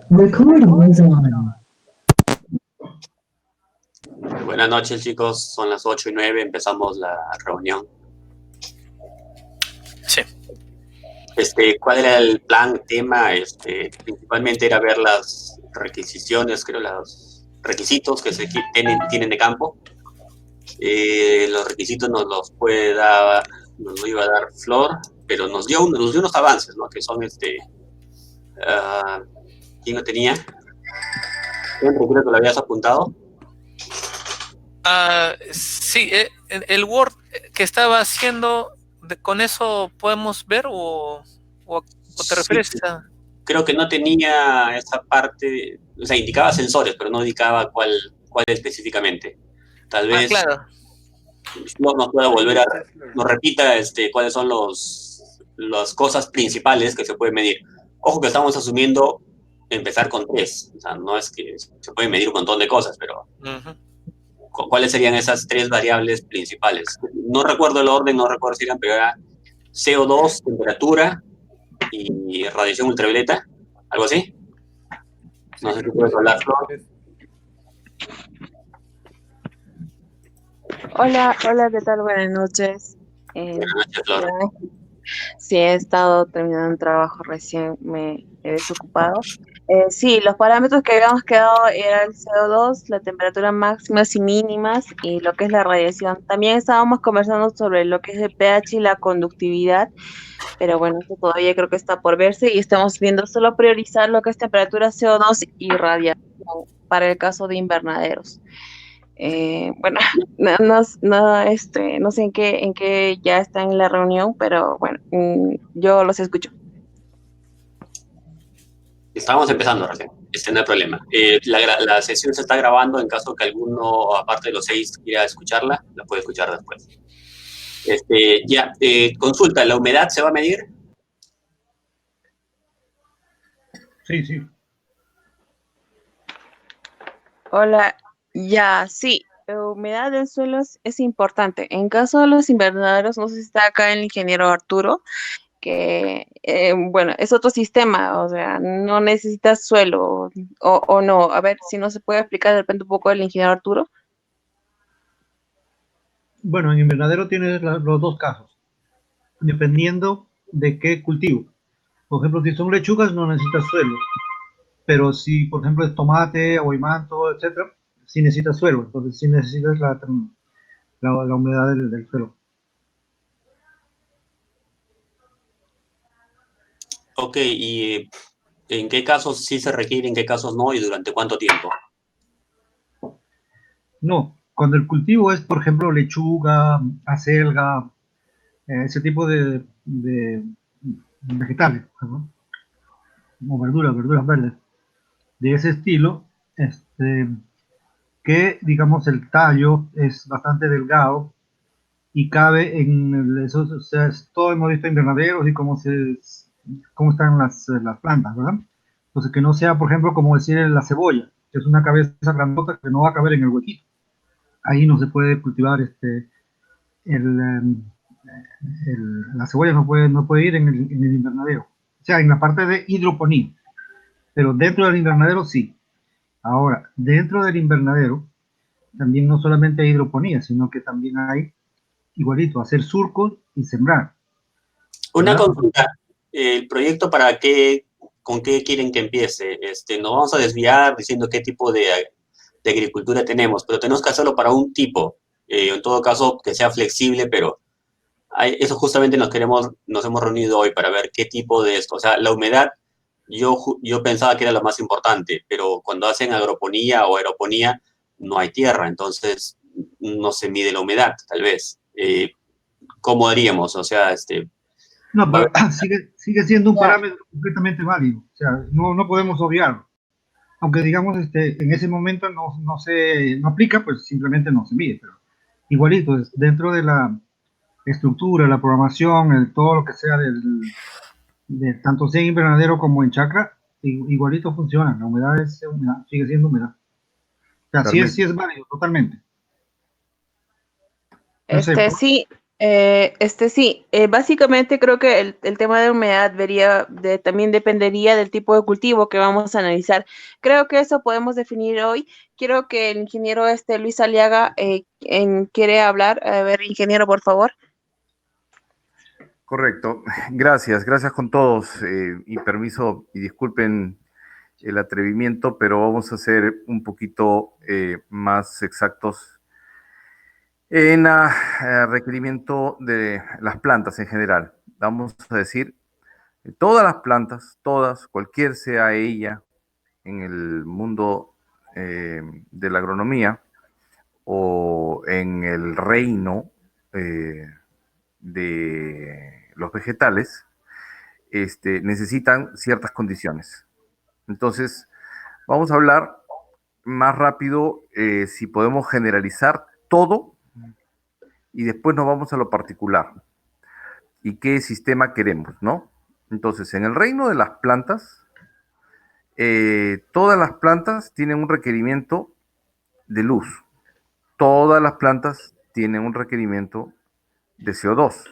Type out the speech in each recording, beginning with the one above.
Recording is on. Buenas noches, chicos. Son las 8:09. Empezamos la reunión. Sí. ¿Cuál era el plan, tema? Principalmente era ver las requisiciones, creo, los requisitos que se tienen de campo. Los requisitos nos los nos lo iba a dar Flor, pero nos dio unos avances, ¿no? Que son ¿quién lo tenía? Creo que lo habías apuntado. Sí, el Word que estaba haciendo, ¿con eso podemos ver o te refieres a...? Creo que no tenía esa parte, o sea, indicaba sensores, pero no indicaba cuál específicamente. Tal vez claro. nos pueda nos repita cuáles son las cosas principales que se pueden medir. Ojo que estamos asumiendo empezar con 3, o sea, no es que se pueden medir un montón de cosas, pero ¿cuáles serían esas 3 variables principales? No recuerdo el orden, no recuerdo si eran, pero era CO2, temperatura y radiación ultravioleta, algo así. No sé si puedes hablar, Flor. Hola, ¿qué tal? Buenas noches. Buenas noches, Flor. Sí, he estado terminando un trabajo, recién me he desocupado. Sí, los parámetros que habíamos quedado era el CO2, la temperatura máximas y mínimas y lo que es la radiación. También estábamos conversando sobre lo que es el pH y la conductividad, pero bueno, eso todavía creo que está por verse y estamos viendo solo priorizar lo que es temperatura CO2 y radiación para el caso de invernaderos. Bueno, no sé en qué ya está en la reunión, pero bueno, yo los escucho. Estábamos empezando recién, no hay problema. La sesión se está grabando, en caso que alguno, aparte de los 6, quiera escucharla, la puede escuchar después. Consulta, ¿la humedad se va a medir? Sí. Hola, ya, sí, la humedad del suelo es importante. En caso de los invernaderos, no sé si está acá el ingeniero Arturo, que, bueno, es otro sistema, o sea, no necesitas suelo o no. A ver si no se puede explicar de repente un poco el ingeniero Arturo. Bueno, en invernadero tienes los dos casos, dependiendo de qué cultivo. Por ejemplo, si son lechugas no necesitas suelo, pero si, por ejemplo, es tomate, aguimanto, etcétera, sí necesitas suelo, entonces sí necesitas la humedad del suelo. Ok, ¿y en qué casos sí se requiere, en qué casos no, y durante cuánto tiempo? No, cuando el cultivo es, por ejemplo, lechuga, acelga, ese tipo de vegetales, ¿no? O verduras verdes, de ese estilo, que digamos el tallo es bastante delgado y cabe eso, o sea, todo hemos visto invernaderos y cómo están las plantas, ¿verdad? Entonces que no sea, por ejemplo, como decir la cebolla, que es una cabeza grandota que no va a caber en el huequito. Ahí no se puede cultivar la cebolla no puede ir en el invernadero. O sea, en la parte de hidroponía. Pero dentro del invernadero sí. Ahora, dentro del invernadero también no solamente hay hidroponía, sino que también hay igualito, hacer surcos y sembrar. Una consulta, ¿el proyecto con qué quieren que empiece? Nos vamos a desviar diciendo qué tipo de agricultura tenemos, pero tenemos que hacerlo para un tipo, en todo caso que sea flexible, pero eso justamente nos hemos reunido hoy para ver qué tipo de esto, o sea, la humedad, yo pensaba que era lo más importante, pero cuando hacen agroponía o aeroponía no hay tierra, entonces no se mide la humedad, tal vez. ¿Cómo haríamos? O sea, No, pero sigue siendo un parámetro completamente válido. O sea, no podemos obviarlo. Aunque digamos, en ese momento no aplica, pues simplemente no se mide. Pero igualito, dentro de la estructura, la programación, todo lo que sea tanto sea en invernadero como en chacra, igualito funciona. La humedad es humedad, sigue siendo humedad. O sea, sí es válido, totalmente. Sí, Sí, básicamente creo que el tema de humedad también dependería del tipo de cultivo que vamos a analizar. Creo que eso podemos definir hoy. Quiero que el ingeniero Luis Aliaga quiere hablar. A ver, ingeniero, por favor. Correcto, gracias con todos y permiso y disculpen el atrevimiento, pero vamos a ser un poquito más exactos en el requerimiento de las plantas en general. Vamos a decir, todas las plantas, todas, cualquier sea ella en el mundo de la agronomía o en el reino de los vegetales, necesitan ciertas condiciones. Entonces, vamos a hablar más rápido si podemos generalizar todo y después nos vamos a lo particular y qué sistema queremos, ¿no? Entonces, en el reino de las plantas, todas las plantas tienen un requerimiento de luz. Todas las plantas tienen un requerimiento de CO2.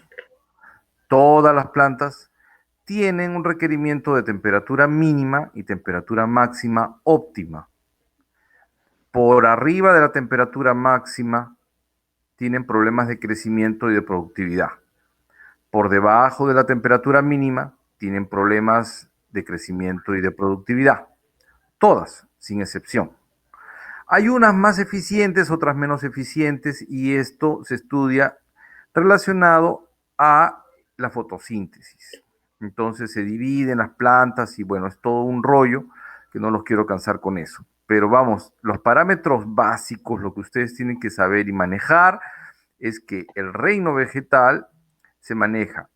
Todas las plantas tienen un requerimiento de temperatura mínima y temperatura máxima óptima. Por arriba de la temperatura máxima tienen problemas de crecimiento y de productividad. Por debajo de la temperatura mínima tienen problemas de crecimiento y de productividad. Todas, sin excepción. Hay unas más eficientes, otras menos eficientes, y esto se estudia relacionado a la fotosíntesis. Entonces se dividen las plantas y bueno, es todo un rollo que no los quiero cansar con eso. Pero vamos, los parámetros básicos, lo que ustedes tienen que saber y manejar es que el reino vegetal se maneja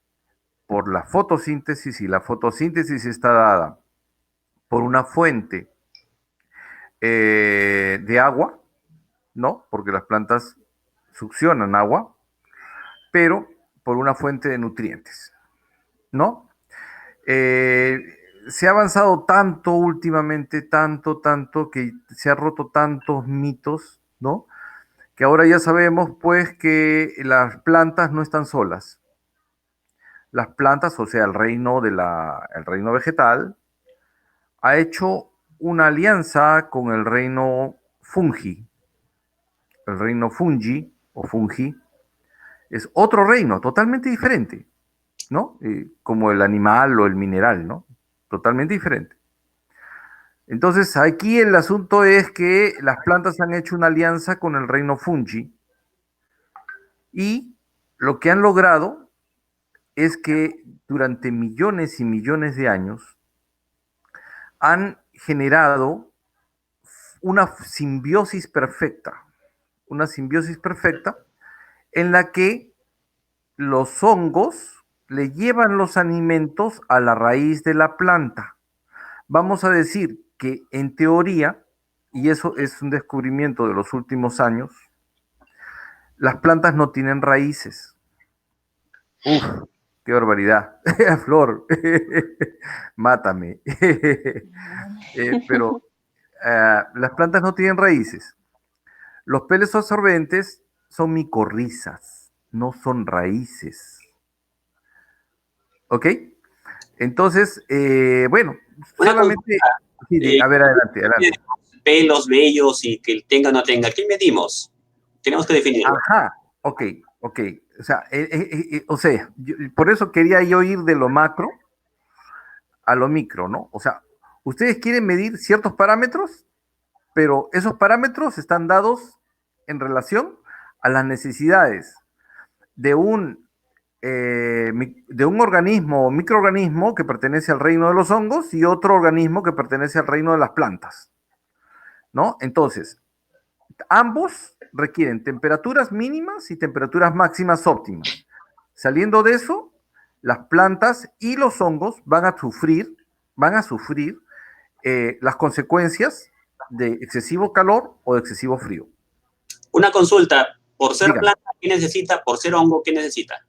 por la fotosíntesis y la fotosíntesis está dada por una fuente de agua, ¿no? Porque las plantas succionan agua, pero por una fuente de nutrientes, ¿no? Se ha avanzado tanto últimamente, tanto, que se ha roto tantos mitos, ¿no? Que ahora ya sabemos, pues, que las plantas no están solas. Las plantas, o sea, el reino vegetal, ha hecho una alianza con el reino fungi. El reino fungi o fungi es otro reino totalmente diferente, ¿no? Como el animal o el mineral, ¿no? Totalmente diferente. Entonces, aquí el asunto es que las plantas han hecho una alianza con el reino fungi y lo que han logrado es que durante millones y millones de años han generado una simbiosis perfecta en la que los hongos le llevan los alimentos a la raíz de la planta. Vamos a decir que en teoría, y eso es un descubrimiento de los últimos años, las plantas no tienen raíces. Uf, qué barbaridad. Flor, mátame. Pero las plantas no tienen raíces. Los peles absorbentes son micorrizas, no son raíces. ¿Ok? Entonces, bueno, Una solamente... Sí, a ver, adelante. Pelos, vellos y que tenga o no tenga. ¿Qué medimos? Tenemos que definirlo. Ajá, ok. O sea, por eso quería yo ir de lo macro a lo micro, ¿no? O sea, ustedes quieren medir ciertos parámetros, pero esos parámetros están dados en relación a las necesidades de de un organismo o microorganismo que pertenece al reino de los hongos y otro organismo que pertenece al reino de las plantas, ¿no? Entonces, ambos requieren temperaturas mínimas y temperaturas máximas óptimas. Saliendo de eso, las plantas y los hongos van a sufrir las consecuencias de excesivo calor o de excesivo frío. Una consulta. Por ser Dígame. planta, ¿qué necesita? Por ser hongo, ¿qué necesita?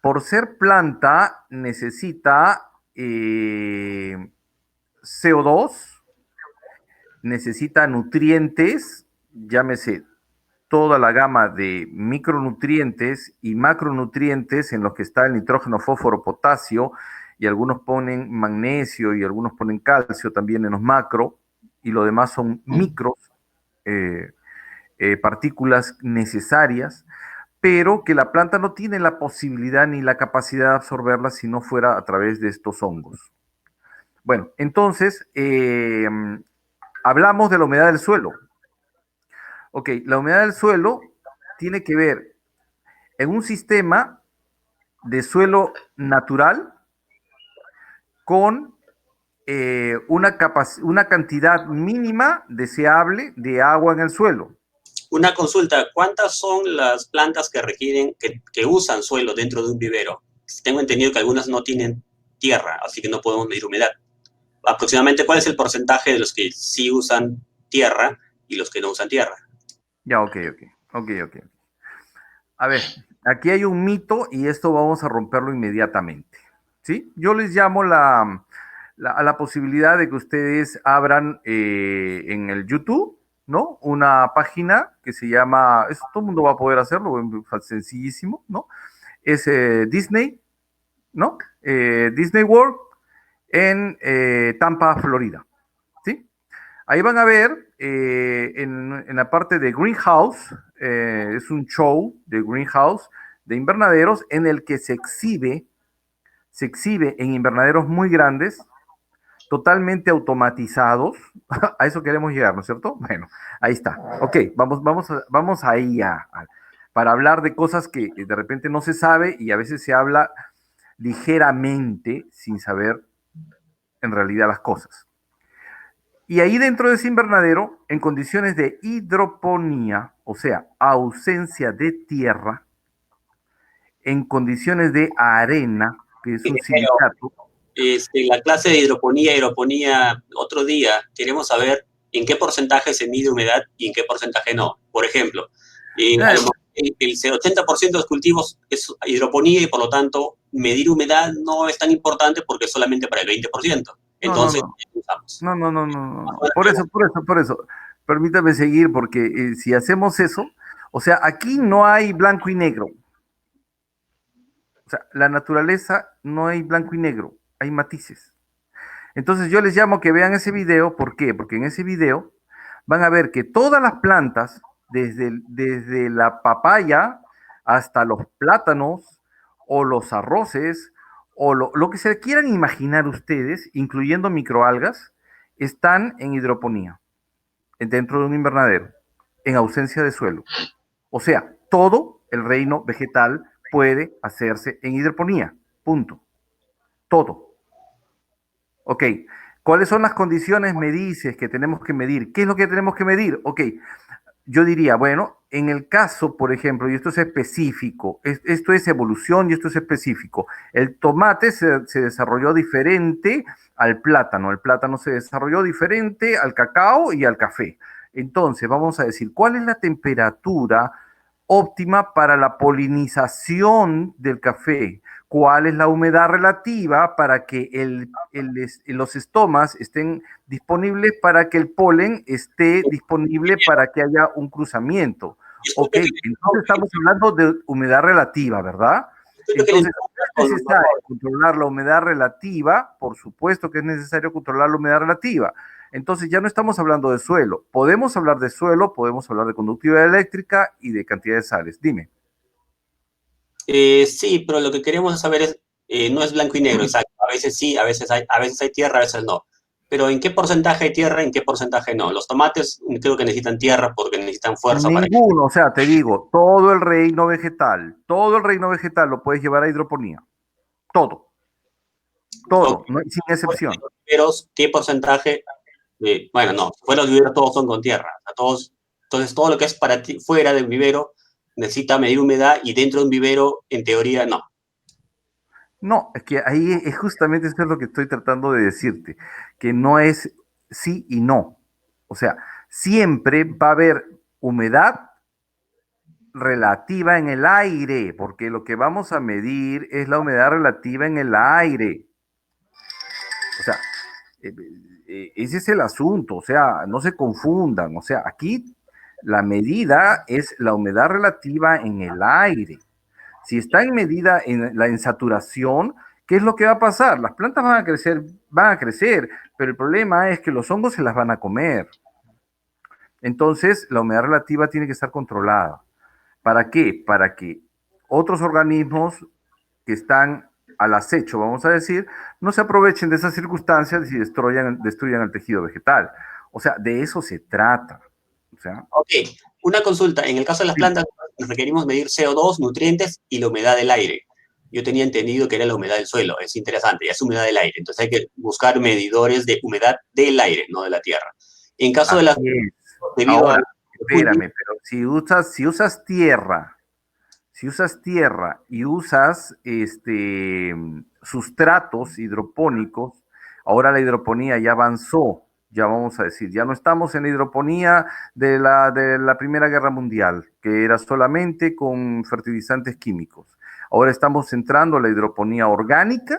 Por ser planta, necesita CO2, necesita nutrientes, llámese toda la gama de micronutrientes y macronutrientes en los que está el nitrógeno, fósforo, potasio, y algunos ponen magnesio y algunos ponen calcio también en los macro, y lo demás son micros, partículas necesarias, pero que la planta no tiene la posibilidad ni la capacidad de absorberlas si no fuera a través de estos hongos. Bueno, entonces, hablamos de la humedad del suelo. Ok, la humedad del suelo tiene que ver en un sistema de suelo natural con una cantidad mínima deseable de agua en el suelo. Una consulta, ¿cuántas son las plantas que requieren, que usan suelo dentro de un vivero? Tengo entendido que algunas no tienen tierra, así que no podemos medir humedad. Aproximadamente, ¿cuál es el porcentaje de los que sí usan tierra y los que no usan tierra? Ya, ok. A ver, aquí hay un mito y esto vamos a romperlo inmediatamente, ¿sí? Yo les llamo a la posibilidad de que ustedes abran en el YouTube, ¿no? Una página que se llama, eso todo el mundo va a poder hacerlo, es sencillísimo, ¿no? Es Disney, ¿no? Disney World en Tampa, Florida, ¿sí? Ahí van a ver en la parte de Greenhouse, es un show de Greenhouse, de invernaderos, en el que se exhibe en invernaderos muy grandes, totalmente automatizados. A eso queremos llegar, ¿no es cierto? Bueno, ahí está. Ok, vamos ahí para hablar de cosas que de repente no se sabe y a veces se habla ligeramente sin saber en realidad las cosas. Y ahí dentro de ese invernadero, en condiciones de hidroponía, o sea, ausencia de tierra, en condiciones de arena, que es un silicato. La clase de hidroponía, otro día queremos saber en qué porcentaje se mide humedad y en qué porcentaje no. Por ejemplo, el 80% de los cultivos es hidroponía y por lo tanto medir humedad no es tan importante porque es solamente para el 20%. Entonces, No. Por eso. Permítame seguir porque si hacemos eso, o sea, aquí no hay blanco y negro. O sea, la naturaleza no hay blanco y negro, hay matices. Entonces yo les llamo que vean ese video, ¿por qué? Porque en ese video van a ver que todas las plantas, desde la papaya hasta los plátanos o los arroces o lo que se quieran imaginar ustedes, incluyendo microalgas, están en hidroponía, dentro de un invernadero, en ausencia de suelo. O sea, todo el reino vegetal puede hacerse en hidroponía, punto. Todo. Ok, ¿cuáles son las condiciones, me dices, que tenemos que medir? ¿Qué es lo que tenemos que medir? Ok, yo diría, bueno, en el caso, por ejemplo, y esto es específico, esto es evolución y esto es específico, el tomate se desarrolló diferente al plátano, el plátano se desarrolló diferente al cacao y al café. Entonces, vamos a decir, ¿cuál es la temperatura óptima para la polinización del café? ¿Cuál es la humedad relativa para que los estomas estén disponibles, para que el polen esté disponible, para que haya un cruzamiento? Ok, entonces estamos hablando de humedad relativa, ¿verdad? Entonces, ¿es necesario controlar la humedad relativa? Por supuesto que es necesario controlar la humedad relativa. Entonces ya no estamos hablando de suelo. Podemos hablar de suelo, podemos hablar de conductividad eléctrica y de cantidad de sales. Dime. Sí, pero lo que queremos saber es, no es blanco y negro, exacto. A veces sí, a veces hay tierra, a veces no. Pero ¿en qué porcentaje hay tierra, en qué porcentaje no? Los tomates creo que necesitan tierra porque necesitan fuerza. Ninguno, o sea, te digo, todo el reino vegetal lo puedes llevar a hidroponía. Todo, Okay. No, sin excepción. Pero, ¿qué porcentaje? Bueno, no, fuera del vivero todos son con tierra. Entonces, todo lo que es para ti, fuera del vivero necesita medir humedad y dentro de un vivero, en teoría, no. No, es que ahí es justamente eso es lo que estoy tratando de decirte, que no es sí y no. O sea, siempre va a haber humedad relativa en el aire, porque lo que vamos a medir es la humedad relativa en el aire. O sea, ese es el asunto, o sea, no se confundan, o sea, aquí La medida es la humedad relativa en el aire. Si está en medida en saturación, ¿qué es lo que va a pasar? Las plantas van a crecer, pero el problema es que los hongos se las van a comer. Entonces, la humedad relativa tiene que estar controlada. ¿Para qué? Para que otros organismos que están al acecho, vamos a decir, no se aprovechen de esas circunstancias y destruyan el tejido vegetal. O sea, de eso se trata. O sea, Ok, una consulta. En el caso de las plantas, requerimos medir CO2, nutrientes y la humedad del aire. Yo tenía entendido que era la humedad del suelo. Es interesante, ya es humedad del aire. Entonces hay que buscar medidores de humedad del aire, no de la tierra. En caso de las... Debido ahora, a... espérame, pero si usas tierra y usas sustratos hidropónicos, ahora la hidroponía ya avanzó, ya vamos a decir, ya no estamos en la hidroponía de la Primera Guerra Mundial, que era solamente con fertilizantes químicos. Ahora estamos entrando a la hidroponía orgánica,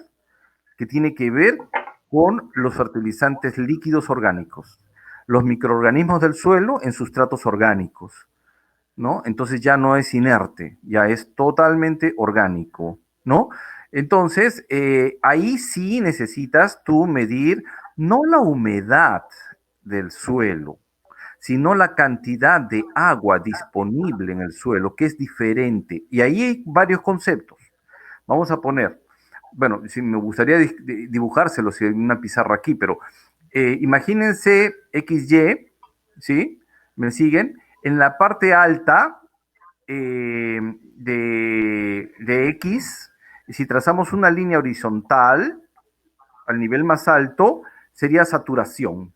que tiene que ver con los fertilizantes líquidos orgánicos, los microorganismos del suelo en sustratos orgánicos, ¿no? Entonces ya no es inerte, ya es totalmente orgánico, ¿no? Entonces, ahí sí necesitas tú medir no la humedad del suelo, sino la cantidad de agua disponible en el suelo, que es diferente. Y ahí hay varios conceptos. Vamos a poner, bueno, si me gustaría dibujárselo si hay una pizarra aquí, pero imagínense XY, ¿sí? ¿Me siguen? En la parte alta de X, si trazamos una línea horizontal al nivel más alto, sería saturación,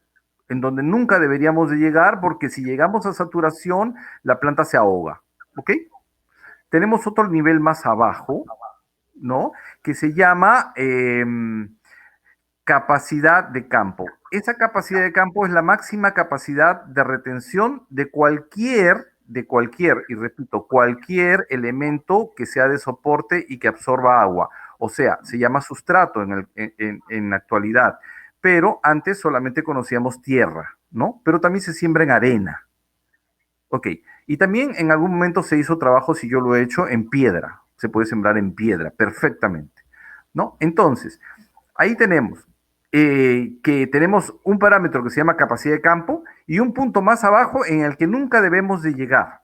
en donde nunca deberíamos de llegar, porque si llegamos a saturación, la planta se ahoga, ¿ok? Tenemos otro nivel más abajo, ¿no? Que se llama capacidad de campo. Esa capacidad de campo es la máxima capacidad de retención de cualquier, y repito, cualquier elemento que sea de soporte y que absorba agua. O sea, se llama sustrato en la actualidad, pero antes solamente conocíamos tierra, ¿no? Pero también se siembra en arena. Ok, y también en algún momento se hizo trabajo, si yo lo he hecho, en piedra. Se puede sembrar en piedra perfectamente, ¿no? Entonces, ahí tenemos que tenemos un parámetro que se llama capacidad de campo y un punto más abajo en el que nunca debemos de llegar.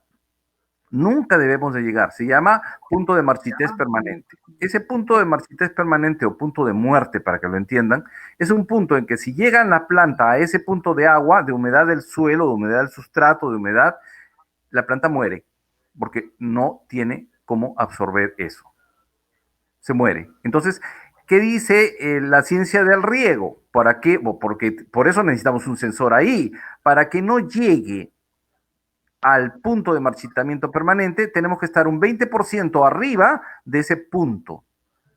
Nunca debemos de llegar. Se llama punto de marchitez permanente. Ese punto de marchitez permanente o punto de muerte, para que lo entiendan, es un punto en que si llega la planta a ese punto de agua, de humedad del suelo, de humedad del sustrato, de humedad, la planta muere, porque no tiene cómo absorber eso. Se muere. Entonces, ¿qué dice la ciencia del riego? ¿Para qué? Porque por eso necesitamos un sensor ahí. Para que no llegue al punto de marchitamiento permanente, tenemos que estar un 20% arriba de ese punto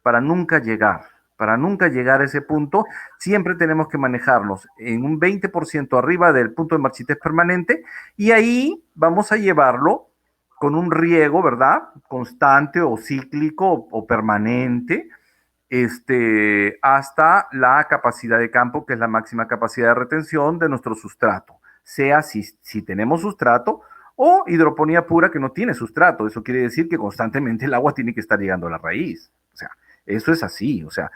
para nunca llegar. Para nunca llegar a ese punto, siempre tenemos que manejarnos en un 20% arriba del punto de marchitez permanente y ahí vamos a llevarlo con un riego, ¿verdad? Constante o cíclico o permanente, hasta la capacidad de campo, que es la máxima capacidad de retención de nuestro sustrato, sea si tenemos sustrato o hidroponía pura que no tiene sustrato. Eso quiere decir que constantemente el agua tiene que estar llegando a la raíz. O sea, eso es así. O sea,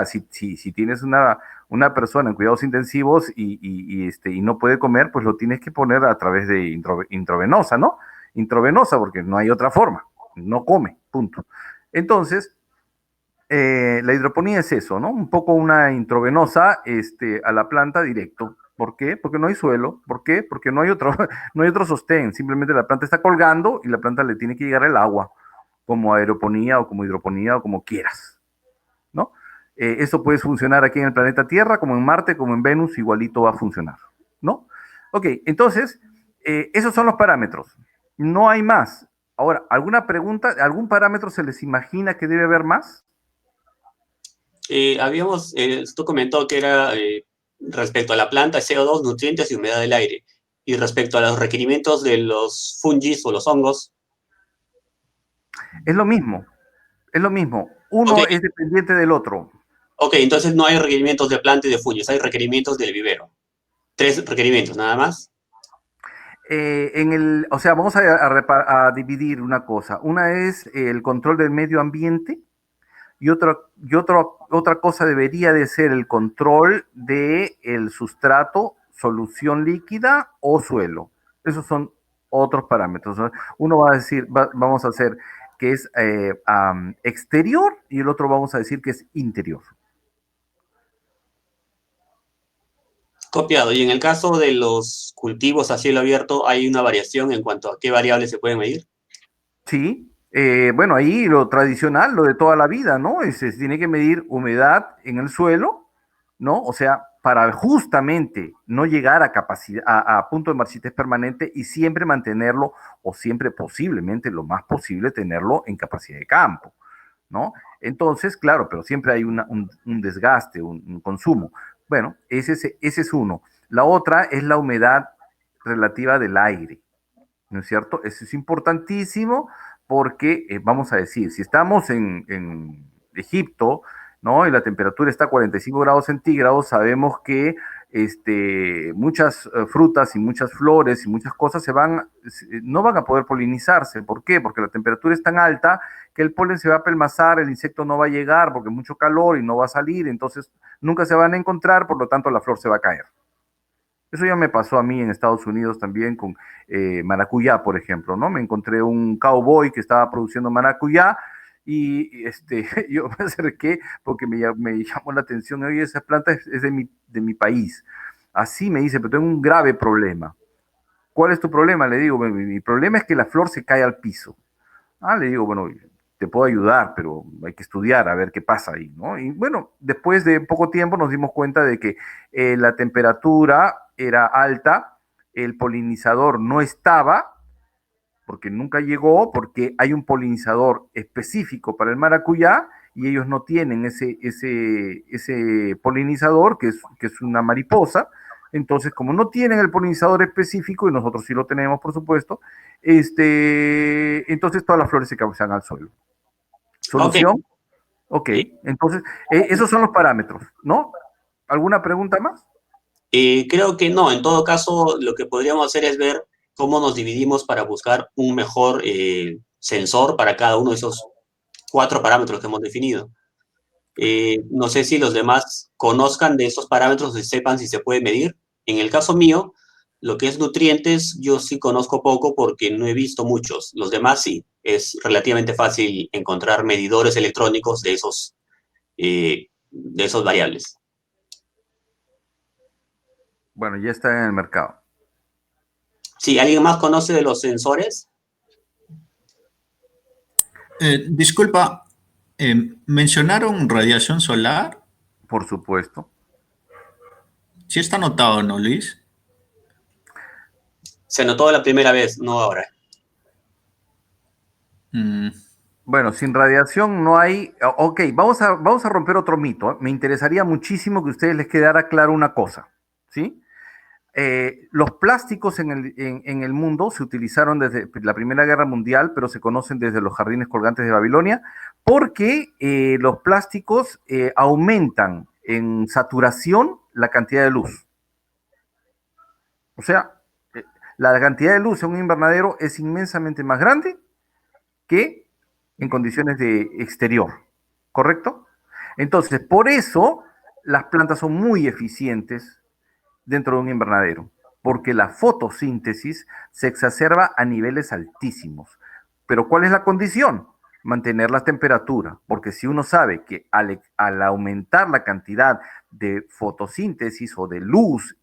si tienes una persona en cuidados intensivos y no puede comer, pues lo tienes que poner a través de intravenosa, ¿no? Intravenosa, porque no hay otra forma. No come, punto. Entonces, la hidroponía es eso, ¿no? Un poco una intravenosa a la planta directo. ¿Por qué? Porque no hay suelo. ¿Por qué? Porque no hay otro sostén. Simplemente la planta está colgando y la planta le tiene que llegar el agua, como aeroponía o como hidroponía o como quieras, ¿no? Esto puede funcionar aquí en el planeta Tierra, como en Marte, como en Venus, igualito va a funcionar, ¿no? Ok, entonces, esos son los parámetros. No hay más. Ahora, ¿alguna pregunta? ¿Algún parámetro se les imagina que debe haber más? Tú comentó que era respecto a la planta, CO2, nutrientes y humedad del aire. Y respecto a los requerimientos de los fungis o los hongos. Es lo mismo, es lo mismo. Uno Okay. es dependiente del otro. Ok, entonces no hay requerimientos de planta y de fungis, hay requerimientos del vivero. 3 requerimientos, nada más. o sea, vamos a dividir una cosa. Una es el control del medio ambiente y otra cosa debería de ser el control del sustrato, solución líquida o suelo. Esos son otros parámetros, ¿no? Uno va a decir, vamos a hacer que es exterior y el otro vamos a decir que es interior. Copiado. Y en el caso de los cultivos a cielo abierto, ¿hay una variación en cuanto a qué variables se pueden medir? Sí, bueno, ahí lo tradicional, lo de toda la vida, ¿no? Se tiene que medir humedad en el suelo, ¿no? O sea, para justamente no llegar a capacidad, a punto de marchitez permanente y siempre mantenerlo, o siempre posiblemente, lo más posible, tenerlo en capacidad de campo, ¿no? Entonces, claro, pero siempre hay un desgaste, un consumo. Bueno, ese es uno. La otra es la humedad relativa del aire, ¿no es cierto? Eso es importantísimo porque, vamos a decir, si estamos en Egipto, ¿no? Y la temperatura está a 45 grados centígrados, sabemos que muchas frutas y muchas flores y muchas cosas no van a poder polinizarse. ¿Por qué? Porque la temperatura es tan alta que el polen se va a apelmazar, el insecto no va a llegar porque hay mucho calor y no va a salir, entonces nunca se van a encontrar, por lo tanto la flor se va a caer. Eso ya me pasó a mí en Estados Unidos también con maracuyá, por ejemplo, ¿no? Me encontré un cowboy que estaba produciendo maracuyá y yo me acerqué porque me llamó la atención. Oye, esa planta es de mi país. Así me dice, pero tengo un grave problema. ¿Cuál es tu problema? Le digo, mi problema es que la flor se cae al piso. Ah, le digo, bueno, te puedo ayudar, pero hay que estudiar a ver qué pasa ahí, ¿no? Y bueno, después de poco tiempo nos dimos cuenta de que la temperatura era alta, el polinizador no estaba, porque nunca llegó, porque hay un polinizador específico para el maracuyá y ellos no tienen ese polinizador, que es una mariposa. Entonces, como no tienen el polinizador específico, y nosotros sí lo tenemos, por supuesto, entonces todas las flores se causan al suelo. ¿Solución? Ok, entonces, esos son los parámetros, ¿no? ¿Alguna pregunta más? Creo que no. En todo caso, lo que podríamos hacer es ver cómo nos dividimos para buscar un mejor sensor para cada uno de esos 4 parámetros que hemos definido. No sé si los demás conozcan de esos parámetros y sepan si se puede medir. En el caso mío, lo que es nutrientes, yo sí conozco poco porque no he visto muchos. Los demás sí. Es relativamente fácil encontrar medidores electrónicos de esos variables. Bueno, ya está en el mercado. Sí, ¿alguien más conoce de los sensores? Disculpa, ¿mencionaron radiación solar? Por supuesto. Sí está anotado, ¿no, Luis? Se notó la primera vez, no ahora. Bueno, sin radiación no hay... Ok, vamos a romper otro mito. Me interesaría muchísimo que a ustedes les quedara claro una cosa, ¿sí? Los plásticos en el mundo se utilizaron desde la Primera Guerra Mundial, pero se conocen desde los jardines colgantes de Babilonia, porque los plásticos aumentan en saturación la cantidad de luz. O sea, la cantidad de luz en un invernadero es inmensamente más grande que en condiciones de exterior, ¿correcto? Entonces, por eso las plantas son muy eficientes dentro de un invernadero, porque la fotosíntesis se exacerba a niveles altísimos. Pero ¿cuál es la condición? Mantener la temperatura, porque si uno sabe que al aumentar la cantidad de fotosíntesis o de luz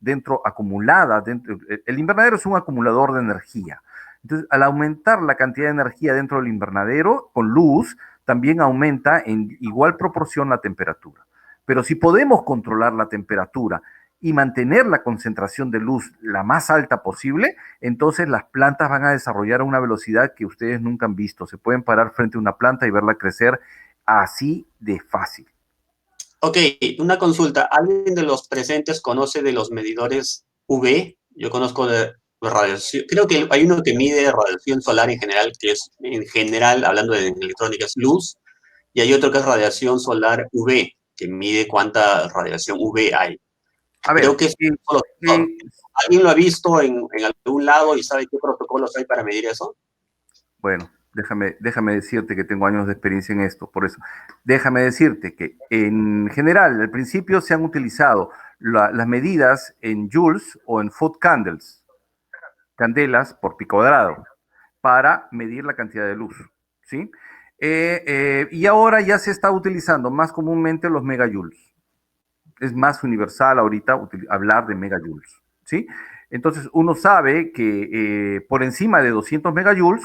acumulada, el invernadero es un acumulador de energía. Entonces, al aumentar la cantidad de energía dentro del invernadero con luz, también aumenta en igual proporción la temperatura. Pero si podemos controlar la temperatura y mantener la concentración de luz la más alta posible, entonces las plantas van a desarrollar a una velocidad que ustedes nunca han visto. Se pueden parar frente a una planta y verla crecer así de fácil. Ok, una consulta. ¿Alguien de los presentes conoce de los medidores UV? Yo conozco de radiación. Creo que hay uno que mide radiación solar en general, que es, en general, hablando de electrónica, es luz. Y hay otro que es radiación solar UV, que mide cuánta radiación UV hay. A ver, Creo que es un solo sensor. ¿Alguien lo ha visto en algún lado y sabe qué protocolos hay para medir eso? bueno, déjame decirte que tengo años de experiencia en esto, por eso. Déjame decirte que en general, al principio se han utilizado las medidas en joules o en foot candles, candelas por pi cuadrado, para medir la cantidad de luz, ¿sí? Y ahora ya se está utilizando más comúnmente los megajoules. Es más universal ahorita hablar de megajoules, ¿sí? Entonces uno sabe que por encima de 200 megajoules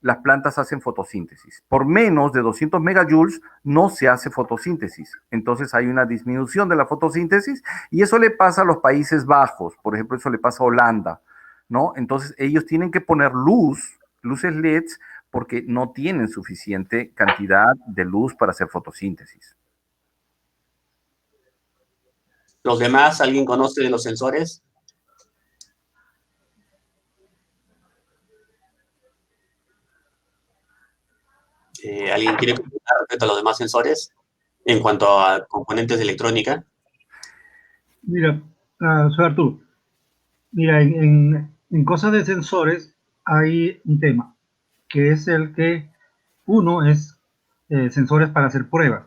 las plantas hacen fotosíntesis. Por menos de 200 megajoules no se hace fotosíntesis. Entonces hay una disminución de la fotosíntesis y eso le pasa a los Países Bajos, por ejemplo, eso le pasa a Holanda, ¿no? Entonces ellos tienen que poner luces LEDs, porque no tienen suficiente cantidad de luz para hacer fotosíntesis. ¿Los demás, alguien conoce de los sensores? ¿Alguien quiere comentar respecto a los demás sensores en cuanto a componentes de electrónica? Mira, soy Arturo. Mira, en cosas de sensores hay un tema, que es el que uno es sensores para hacer pruebas,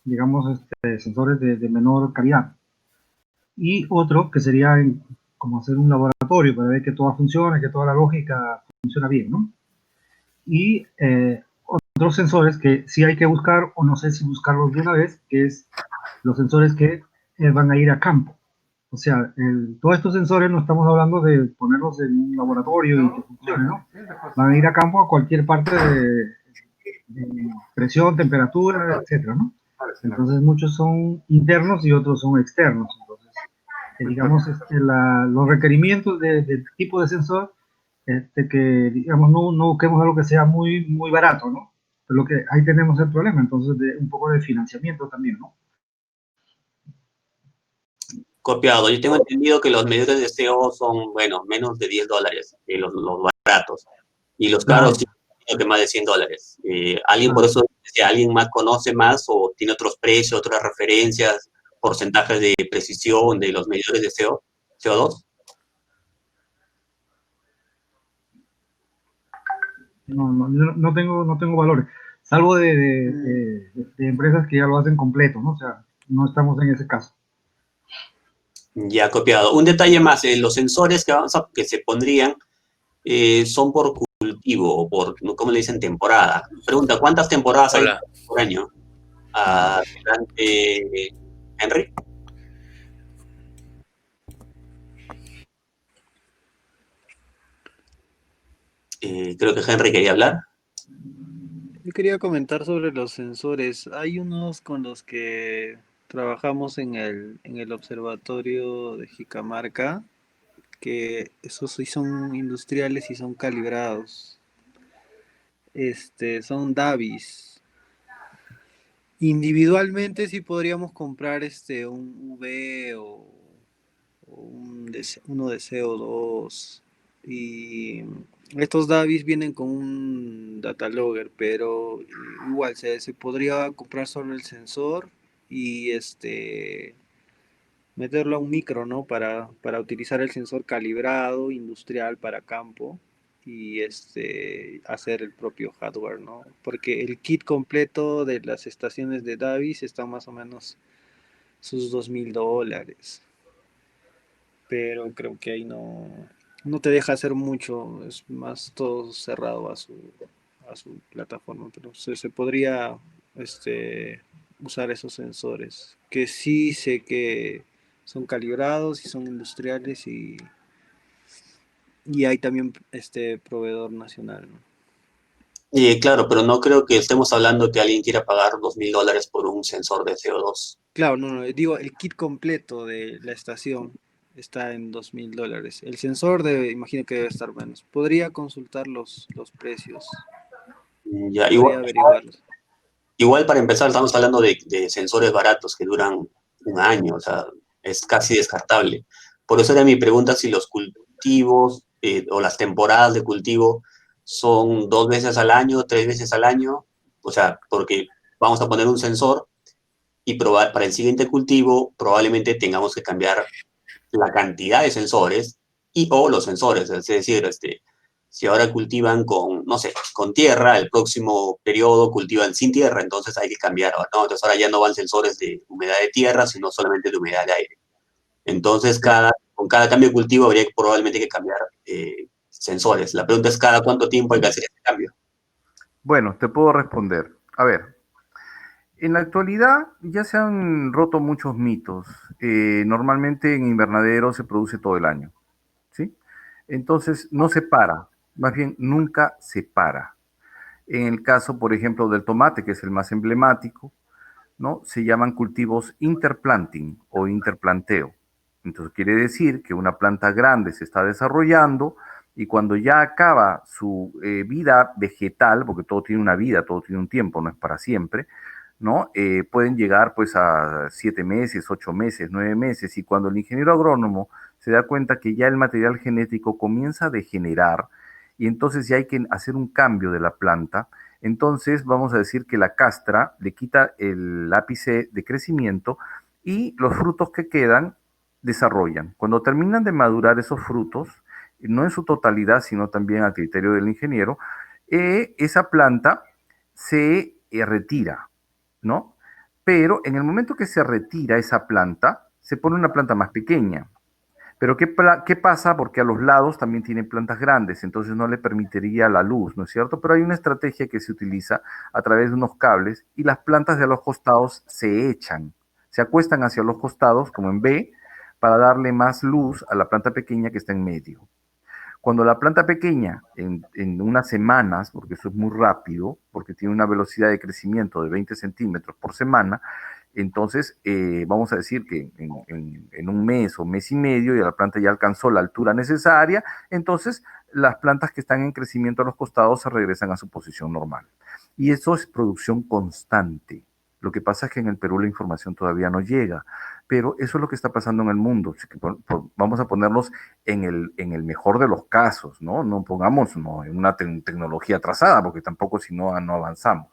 digamos, sensores de menor calidad. Y otro que sería como hacer un laboratorio para ver que todo funciona, que toda la lógica funciona bien, ¿no? Y otros sensores que sí hay que buscar, o no sé si buscarlos de una vez, que es los sensores que van a ir a campo. O sea, todos estos sensores no estamos hablando de ponerlos en un laboratorio y que funcione, ¿no? Van a ir a campo a cualquier parte de presión, temperatura, etcétera, ¿no? Entonces muchos son internos y otros son externos. Entonces, digamos, los requerimientos del tipo de sensor, que digamos no busquemos algo que sea muy, muy barato, ¿no? Pero ahí tenemos el problema, entonces, un poco de financiamiento también, ¿no? Copiado. Yo tengo entendido que los medidores de CO son, bueno, menos de $10, los baratos. Y los caros sí, que más de $100. ¿Alguien por eso, si alguien más conoce más o tiene otros precios, otras referencias, porcentajes de precisión de los medidores de CO2? No tengo valores, salvo de empresas que ya lo hacen completo, ¿no? O sea, no estamos en ese caso. Ya, copiado. Un detalle más, los sensores que se pondrían son por cultivo o por, ¿cómo le dicen? Temporada. Pregunta, ¿cuántas temporadas hay por año? Adelante, Henry. Creo que Henry quería hablar. Yo quería comentar sobre los sensores. Hay unos con los que trabajamos en el observatorio de Jicamarca, que esos sí son industriales y son calibrados. Son Davis. Individualmente sí podríamos comprar un UV o uno de CO2. Y estos Davis vienen con un data logger, pero igual se podría comprar solo el sensor y meterlo a un micro, ¿no? Para utilizar el sensor calibrado, industrial para campo y hacer el propio hardware, ¿no? Porque el kit completo de las estaciones de Davis está más o menos sus $2,000. Pero creo que ahí no te deja hacer mucho, es más todo cerrado a su plataforma, pero se podría usar esos sensores, que sí sé que son calibrados y son industriales y hay también proveedor nacional, ¿no? Claro, pero no creo que estemos hablando que alguien quiera pagar $2,000 por un sensor de CO2. Claro, no, digo, el kit completo de la estación está en $2,000. El sensor imagino que debe estar menos. Podría consultar los precios. Ya, Podría averiguarlos. Igual para empezar estamos hablando de sensores baratos que duran un año, o sea, es casi descartable. Por eso era mi pregunta si los cultivos o las temporadas de cultivo son 2 veces al año, 3 veces al año, o sea, porque vamos a poner un sensor y probar para el siguiente cultivo probablemente tengamos que cambiar la cantidad de sensores y o los sensores. Es decir, si ahora cultivan con, no sé, con tierra, el próximo periodo cultivan sin tierra, entonces hay que cambiar, ¿no? Entonces ahora ya no van sensores de humedad de tierra, sino solamente de humedad de aire. Entonces, con cada cambio de cultivo habría probablemente que cambiar sensores. La pregunta es, ¿cada cuánto tiempo hay que hacer ese cambio? Bueno, te puedo responder. A ver, en la actualidad ya se han roto muchos mitos. Normalmente en invernadero se produce todo el año, ¿sí? Entonces no se para, más bien nunca se para. En el caso, por ejemplo, del tomate, que es el más emblemático, ¿no? Se llaman cultivos interplanting o interplanteo. Entonces quiere decir que una planta grande se está desarrollando y cuando ya acaba su vida vegetal, porque todo tiene una vida, todo tiene un tiempo, no es para siempre, ¿no? Pueden llegar pues a 7 meses, 8 meses, 9 meses, y cuando el ingeniero agrónomo se da cuenta que ya el material genético comienza a degenerar y entonces ya hay que hacer un cambio de la planta, entonces vamos a decir que la castra le quita el ápice de crecimiento y los frutos que quedan desarrollan. Cuando terminan de madurar esos frutos, no en su totalidad, sino también a criterio del ingeniero, esa planta se retira, ¿no? Pero en el momento que se retira esa planta, se pone una planta más pequeña. Pero ¿qué pasa? Porque a los lados también tienen plantas grandes, entonces no le permitiría la luz, ¿no es cierto? Pero hay una estrategia que se utiliza a través de unos cables y las plantas de los costados se echan, se acuestan hacia los costados, como en B, para darle más luz a la planta pequeña que está en medio. Cuando la planta pequeña, en unas semanas, porque eso es muy rápido, porque tiene una velocidad de crecimiento de 20 centímetros por semana, entonces vamos a decir que en un mes o mes y medio ya la planta ya alcanzó la altura necesaria, entonces las plantas que están en crecimiento a los costados se regresan a su posición normal. Y eso es producción constante. Lo que pasa es que en el Perú la información todavía no llega, pero eso es lo que está pasando en el mundo. Vamos a ponernos en el mejor de los casos, ¿no? No pongamos no, en una tecnología atrasada, porque tampoco si no, no avanzamos.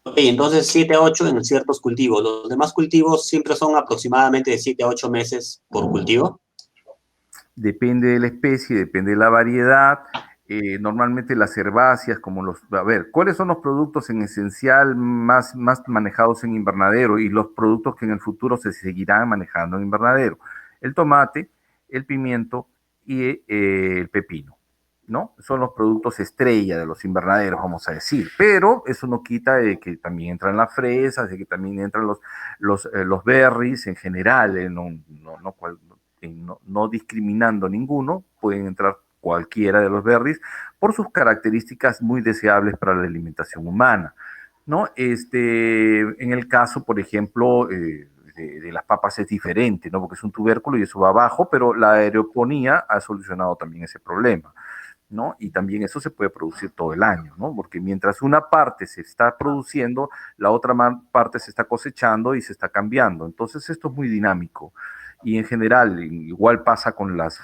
Ok, entonces 7 a 8 en ciertos cultivos. Los demás cultivos siempre son aproximadamente de 7 a 8 meses por cultivo. Depende de la especie, depende de la variedad. Normalmente las herbáceas, como los... A ver, ¿cuáles son los productos en esencial más manejados en invernadero y los productos que en el futuro se seguirán manejando en invernadero? El tomate, el pimiento y el pepino, ¿no? Son los productos estrella de los invernaderos, vamos a decir. Pero eso no quita de que también entran las fresas, de que también entran los berries en general, no discriminando ninguno, pueden entrar cualquiera de los berries por sus características muy deseables para la alimentación humana, ¿no? En el caso, por ejemplo, de las papas es diferente, ¿no? Porque es un tubérculo y eso va abajo, pero la aeroponía ha solucionado también ese problema, ¿no? Y también eso se puede producir todo el año, ¿no? Porque mientras una parte se está produciendo, la otra parte se está cosechando y se está cambiando. Entonces esto es muy dinámico. Y en general, igual pasa con las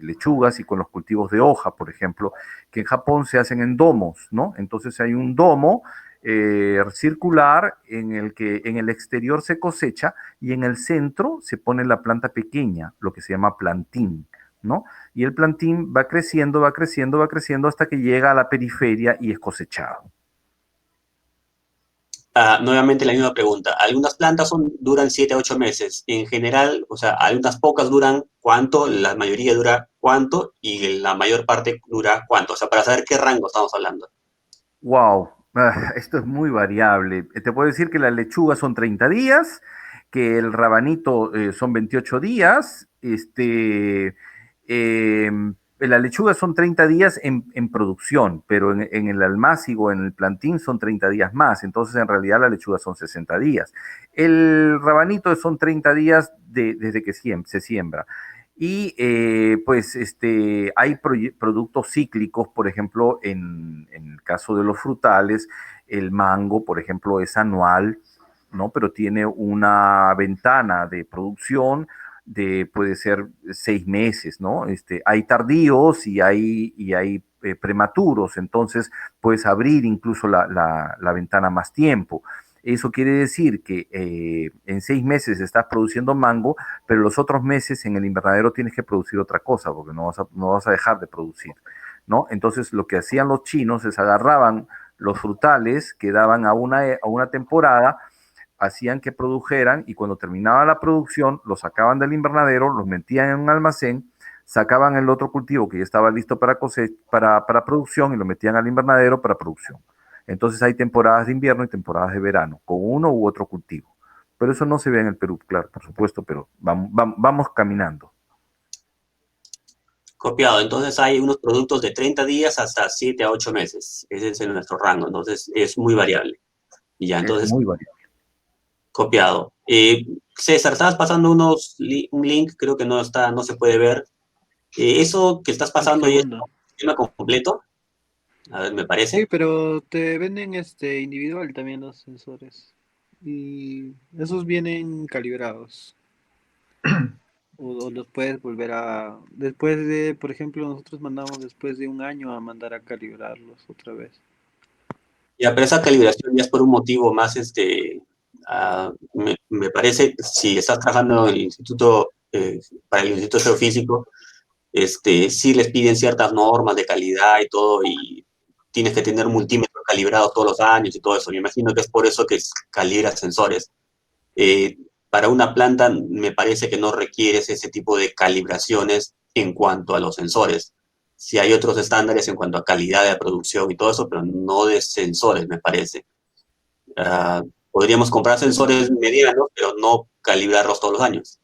lechugas y con los cultivos de hoja, por ejemplo, que en Japón se hacen en domos, ¿no? Entonces hay un domo circular en el que en el exterior se cosecha y en el centro se pone la planta pequeña, lo que se llama plantín, ¿no? Y el plantín va creciendo, va creciendo, va creciendo hasta que llega a la periferia y es cosechado. Nuevamente la misma pregunta. Algunas plantas duran 7 a 8 meses. En general, o sea, algunas pocas duran cuánto, la mayoría dura cuánto y la mayor parte dura cuánto. O sea, para saber qué rango estamos hablando. Wow, esto es muy variable. Te puedo decir que la lechuga son 30 días, que el rabanito son 28 días, la lechuga son 30 días en producción, pero en el almácigo, en el plantín, son 30 días más. Entonces, en realidad, la lechuga son 60 días. El rabanito son 30 días desde que se siembra. Y hay productos cíclicos, por ejemplo, en el caso de los frutales, el mango, por ejemplo, es anual, ¿no? Pero tiene una ventana de producción puede ser 6 meses, ¿no? Hay tardíos y hay prematuros, entonces puedes abrir incluso la ventana más tiempo. Eso quiere decir que en 6 meses estás produciendo mango, pero los otros meses en el invernadero tienes que producir otra cosa, porque no vas a dejar de producir, ¿no? Entonces lo que hacían los chinos es agarraban los frutales que daban a una temporada, hacían que produjeran y cuando terminaba la producción los sacaban del invernadero, los metían en un almacén, sacaban el otro cultivo que ya estaba listo para producción y lo metían al invernadero para producción. Entonces hay temporadas de invierno y temporadas de verano, con uno u otro cultivo. Pero eso no se ve en el Perú, claro, por supuesto, pero vamos caminando. Copiado. Entonces hay unos productos de 30 días hasta 7 a 8 meses. Ese es nuestro rango. Entonces es muy variable. Y ya, entonces, es muy variable. Copiado. César, estabas pasando un link, creo que no se puede ver. Eso que estás pasando ahí es un sistema completo. A ver, me parece. Sí, pero te venden individual también los sensores. Y esos vienen calibrados. O los puedes volver a... Después de, por ejemplo, nosotros mandamos después de un año a mandar a calibrarlos otra vez. Ya, pero esa calibración ya es por un motivo más, me parece, si estás trabajando en el instituto, para el Instituto Geofísico, sí les piden ciertas normas de calidad y todo, y tienes que tener multímetros calibrados todos los años y todo eso. Me imagino que es por eso que calibras sensores. Para una planta me parece que no requieres ese tipo de calibraciones en cuanto a los sensores. Sí hay otros estándares en cuanto a calidad de producción y todo eso, pero no de sensores, me parece. Podríamos comprar sensores medianos, pero no calibrarlos todos los años.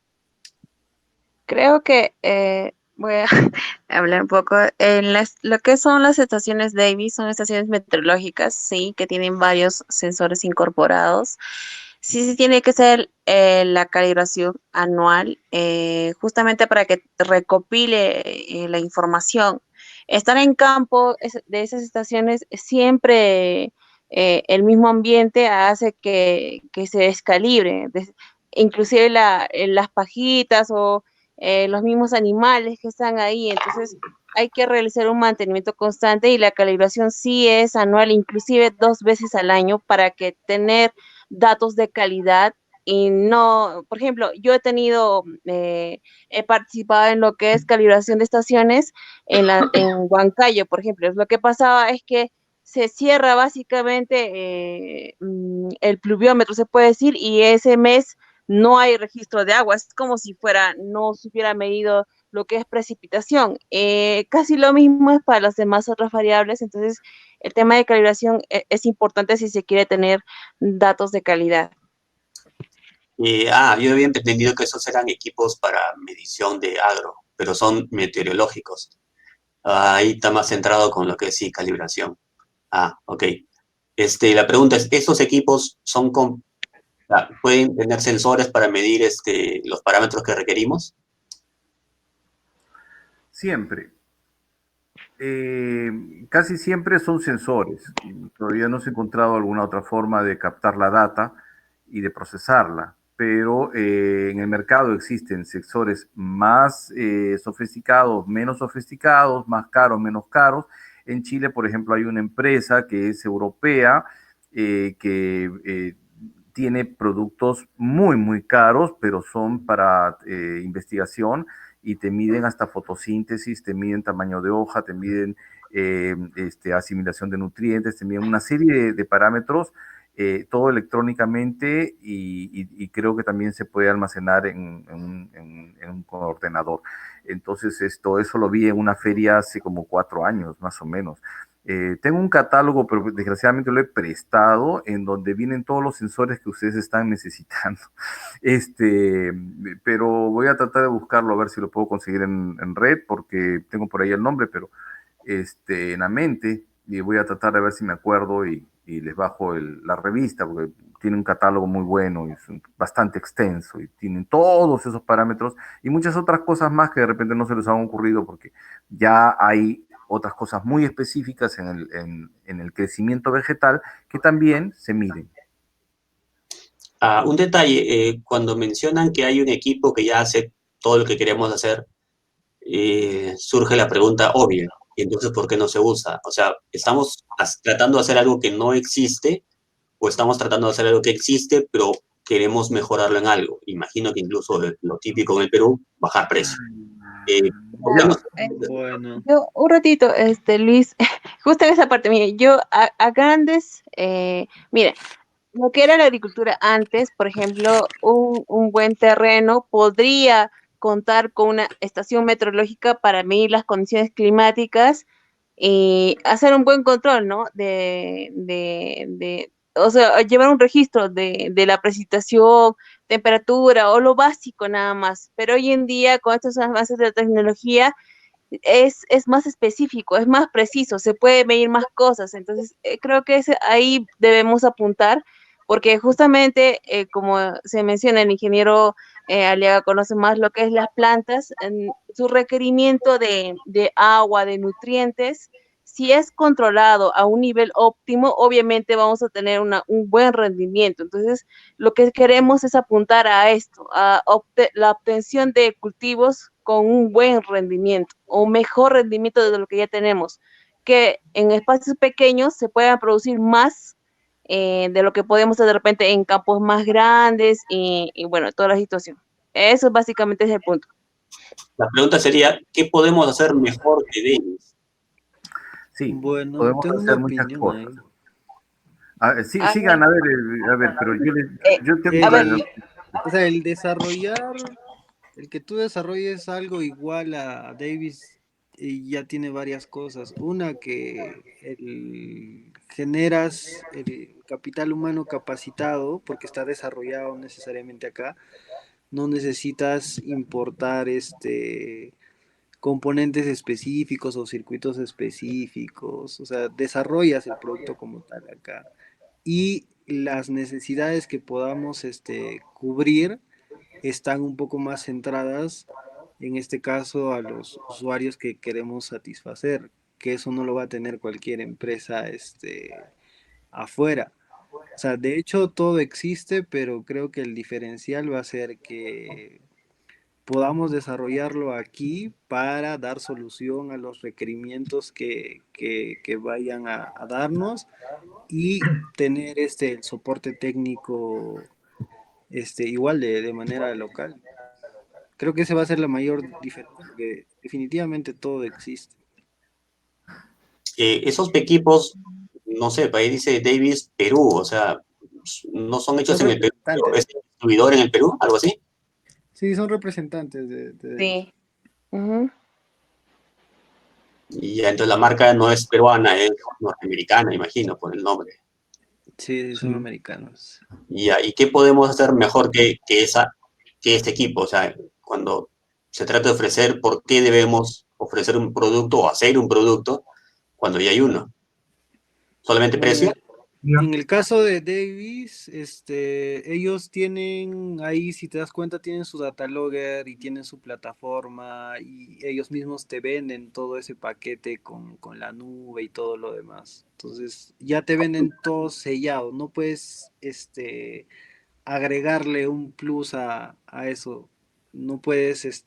Creo que voy a hablar un poco. Lo que son las estaciones Davis son estaciones meteorológicas, sí, que tienen varios sensores incorporados. Sí, tiene que ser la calibración anual, justamente para que recopile la información. Estar en campo de esas estaciones siempre el mismo ambiente hace que se descalibre, inclusive las pajitas o los mismos animales que están ahí. Entonces hay que realizar un mantenimiento constante y la calibración sí es anual, inclusive 2 veces al año para que tener datos de calidad. Y no, por ejemplo, yo he participado en lo que es calibración de estaciones en Huancayo, por ejemplo. Lo que pasaba es que se cierra básicamente el pluviómetro, se puede decir, y ese mes no hay registro de agua. Es como si no se hubiera medido lo que es precipitación. Casi lo mismo es para las demás otras variables. Entonces, el tema de calibración es importante si se quiere tener datos de calidad. Yo había entendido que esos eran equipos para medición de agro, pero son meteorológicos. Ahí está más centrado con lo que es calibración. Ok. La pregunta es, ¿esos equipos pueden tener sensores para medir los parámetros que requerimos? Siempre. Casi siempre son sensores. Todavía no se ha encontrado alguna otra forma de captar la data y de procesarla, pero en el mercado existen sensores más sofisticados, menos sofisticados, más caros, menos caros. En Chile, por ejemplo, hay una empresa que es europea que tiene productos muy, muy caros, pero son para investigación y te miden hasta fotosíntesis, te miden tamaño de hoja, te miden asimilación de nutrientes, te miden una serie de parámetros, todo electrónicamente y creo que también se puede almacenar en un ordenador. Entonces, eso lo vi en una feria hace como 4 años, más o menos. Tengo un catálogo, pero desgraciadamente lo he prestado, en donde vienen todos los sensores que ustedes están necesitando. Pero voy a tratar de buscarlo, a ver si lo puedo conseguir en red, porque tengo por ahí el nombre, pero en la mente, y voy a tratar de ver si me acuerdo y les bajo la revista, porque tiene un catálogo muy bueno y es bastante extenso, y tienen todos esos parámetros y muchas otras cosas más que de repente no se les han ocurrido, porque ya hay otras cosas muy específicas en el crecimiento vegetal que también se miden. Un detalle, cuando mencionan que hay un equipo que ya hace todo lo que queremos hacer, surge la pregunta obvia, y entonces ¿por qué no se usa? O sea, ¿estamos tratando de hacer algo que no existe ¿O estamos tratando de hacer algo que existe, pero queremos mejorarlo en algo? Imagino que incluso lo típico en el Perú, bajar precio. ¿Por qué no? Bueno, Yo, un ratito, Luis, justo en esa parte, mire, yo a grandes, mire, lo que era la agricultura antes, por ejemplo, un buen terreno podría contar con una estación meteorológica para medir las condiciones climáticas y hacer un buen control, ¿no? O sea, llevar un registro de la precipitación, temperatura o lo básico nada más. Pero hoy en día, con estos avances de la tecnología, es más específico, es más preciso, se puede medir más cosas. Entonces, creo que ahí debemos apuntar, porque justamente, como se menciona, el ingeniero Aliaga conoce más lo que es las plantas, su requerimiento de agua, de nutrientes. Si es controlado a un nivel óptimo, obviamente vamos a tener un buen rendimiento. Entonces, lo que queremos es apuntar a esto, a la obtención de cultivos con un buen rendimiento o un mejor rendimiento de lo que ya tenemos, que en espacios pequeños se puedan producir más de lo que podemos hacer de repente en campos más grandes y bueno, toda la situación. Eso básicamente es el punto. La pregunta sería, ¿qué podemos hacer mejor que Davis? Sí, bueno, podemos tengo hacer una muchas opinión ahí. cosas. A Sigan, ver, a ver, pero yo tengo a ver, O sea, el que tú desarrolles algo igual a Davis ya tiene varias cosas. Una, que generas el capital humano capacitado porque está desarrollado necesariamente acá. No necesitas importar componentes específicos o circuitos específicos. O sea, desarrollas el producto como tal acá. Y las necesidades que podamos cubrir están un poco más centradas, en este caso, a los usuarios que queremos satisfacer, que eso no lo va a tener cualquier empresa afuera. O sea, de hecho todo existe, pero creo que el diferencial va a ser que podamos desarrollarlo aquí para dar solución a los requerimientos que vayan a darnos y tener el soporte técnico igual de manera local. Creo que esa va a ser la mayor diferencia, porque definitivamente todo existe. Esos equipos, no sé, ahí dice Davis Perú, o sea, no son hechos Son en el Perú, pero es representantes. distribuidor en el Perú, algo así. Sí, son representantes de ellos. sí. Ujú. Y ya, entonces la marca no es peruana, es norteamericana, imagino, por el nombre. Sí, son Sí. americanos. Y, ya, ¿y qué podemos hacer mejor que este equipo? O sea, cuando se trata de ofrecer, ¿por qué debemos ofrecer un producto o hacer un producto cuando ya hay uno? ¿Solamente Bueno, precio? Ya. en el caso de Davis, ellos tienen, ahí si te das cuenta, tienen su data logger y tienen su plataforma y ellos mismos te venden todo ese paquete con la nube y todo lo demás. Entonces, ya te venden todo sellado, no puedes, agregarle un plus a eso. No puedes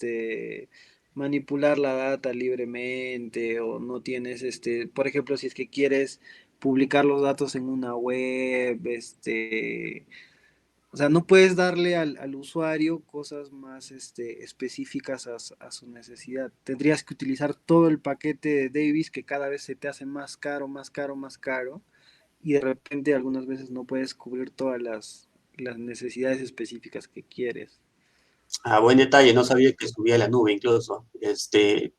manipular la data libremente o no tienes, por ejemplo, si es que quieres publicar los datos en una web, o sea, no puedes darle al usuario cosas más específicas a su necesidad. Tendrías que utilizar todo el paquete de Davis que cada vez se te hace más caro, más caro, más caro y de repente algunas veces no puedes cubrir todas las necesidades específicas que quieres. Ah, buen detalle, no sabía que subía a la nube incluso.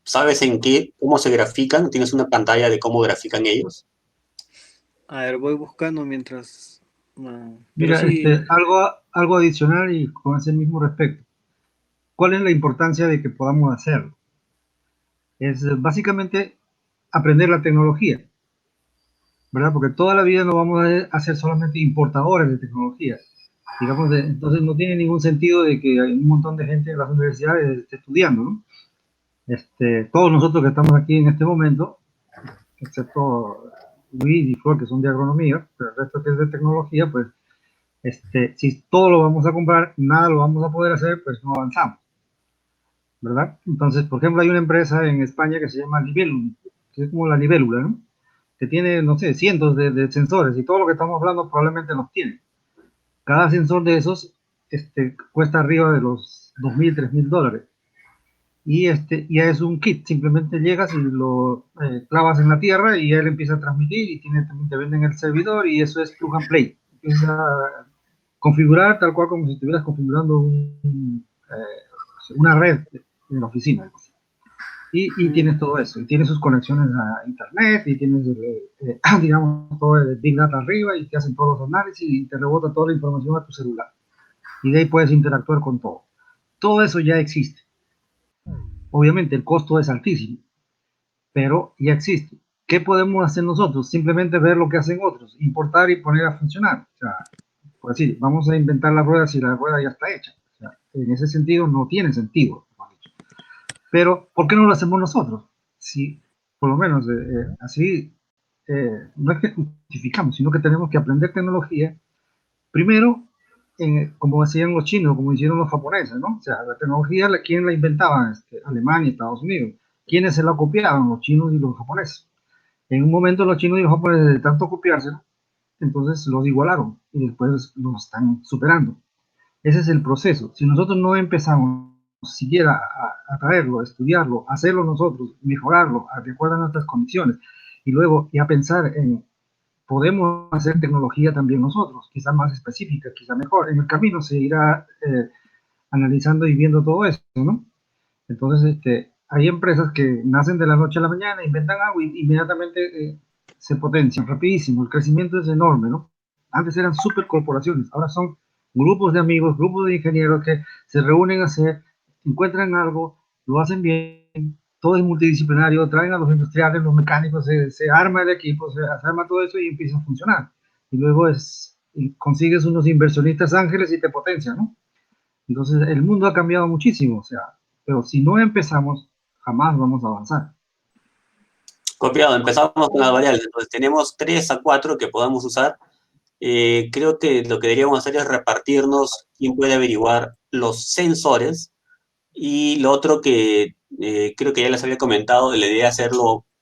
¿Sabes en qué, cómo se grafican? ¿Tienes una pantalla de cómo grafican ellos? A ver, voy buscando mientras... pero Mira, sí, algo adicional y con ese mismo respecto. ¿Cuál es la importancia de que podamos hacerlo? Es básicamente aprender la tecnología, ¿verdad? Porque toda la vida no vamos a ser solamente importadores de tecnología. Digamos, entonces no tiene ningún sentido de que hay un montón de gente en las universidades esté estudiando, ¿no? Todos nosotros que estamos aquí en este momento, excepto Luis y Flor, que son de agronomía, pero el resto que es de tecnología, pues, si todo lo vamos a comprar, nada lo vamos a poder hacer, pues no avanzamos, ¿verdad? Entonces, por ejemplo, hay una empresa en España que se llama Libellum, que es como la libélula, ¿no? que tiene, no sé, cientos de sensores y todo lo que estamos hablando probablemente los tiene. Cada sensor de esos cuesta arriba de los $2.000, $3.000. Y ya es un kit, simplemente llegas y lo clavas en la tierra y él empieza a transmitir y te venden el servidor y eso es plug and play. Empieza a configurar tal cual como si estuvieras configurando una red en la oficina. Y tienes todo eso, y tienes sus conexiones a internet, y tienes, digamos, todo el Big Data arriba, y te hacen todos los análisis, y te rebota toda la información a tu celular. Y de ahí puedes interactuar con todo. Todo eso ya existe. Obviamente el costo es altísimo, pero ya existe. ¿Qué podemos hacer nosotros? Simplemente ver lo que hacen otros, importar y poner a funcionar. O sea, por decir, vamos a inventar la rueda si la rueda ya está hecha. O sea, en ese sentido no tiene sentido. Pero, ¿por qué no lo hacemos nosotros? Si, por lo menos, así, no es que justificamos, sino que tenemos que aprender tecnología, primero, como decían los chinos, como hicieron los japoneses, ¿no? O sea, la tecnología, ¿quién la inventaba? Alemania y Estados Unidos. ¿Quiénes se la copiaban? Los chinos y los japoneses. En un momento los chinos y los japoneses, de tanto copiárselo, entonces los igualaron y después los están superando. Ese es el proceso. Si nosotros no empezamos siquiera a traerlo, a estudiarlo, a hacerlo nosotros, mejorarlo, de acuerdo a nuestras condiciones, y luego ya pensar en, podemos hacer tecnología también nosotros, quizá más específica, quizá mejor. En el camino se irá analizando y viendo todo eso, ¿no? Entonces, hay empresas que nacen de la noche a la mañana, inventan algo y inmediatamente se potencian rapidísimo. El crecimiento es enorme, ¿no? Antes eran supercorporaciones, ahora son grupos de amigos, grupos de ingenieros que se reúnen a hacer, encuentran algo, lo hacen bien, todo es multidisciplinario, traen a los industriales, los mecánicos, se arma el equipo, se arma todo eso y empieza a funcionar. Y luego consigues unos inversionistas ángeles y te potencian, ¿no? Entonces el mundo ha cambiado muchísimo, o sea, pero si no empezamos, jamás vamos a avanzar. Copiado, empezamos con las variables, entonces tenemos 3 a 4 que podamos usar. Creo que lo que deberíamos hacer es repartirnos quién puede averiguar los sensores. Y lo otro que creo que ya les había comentado, la idea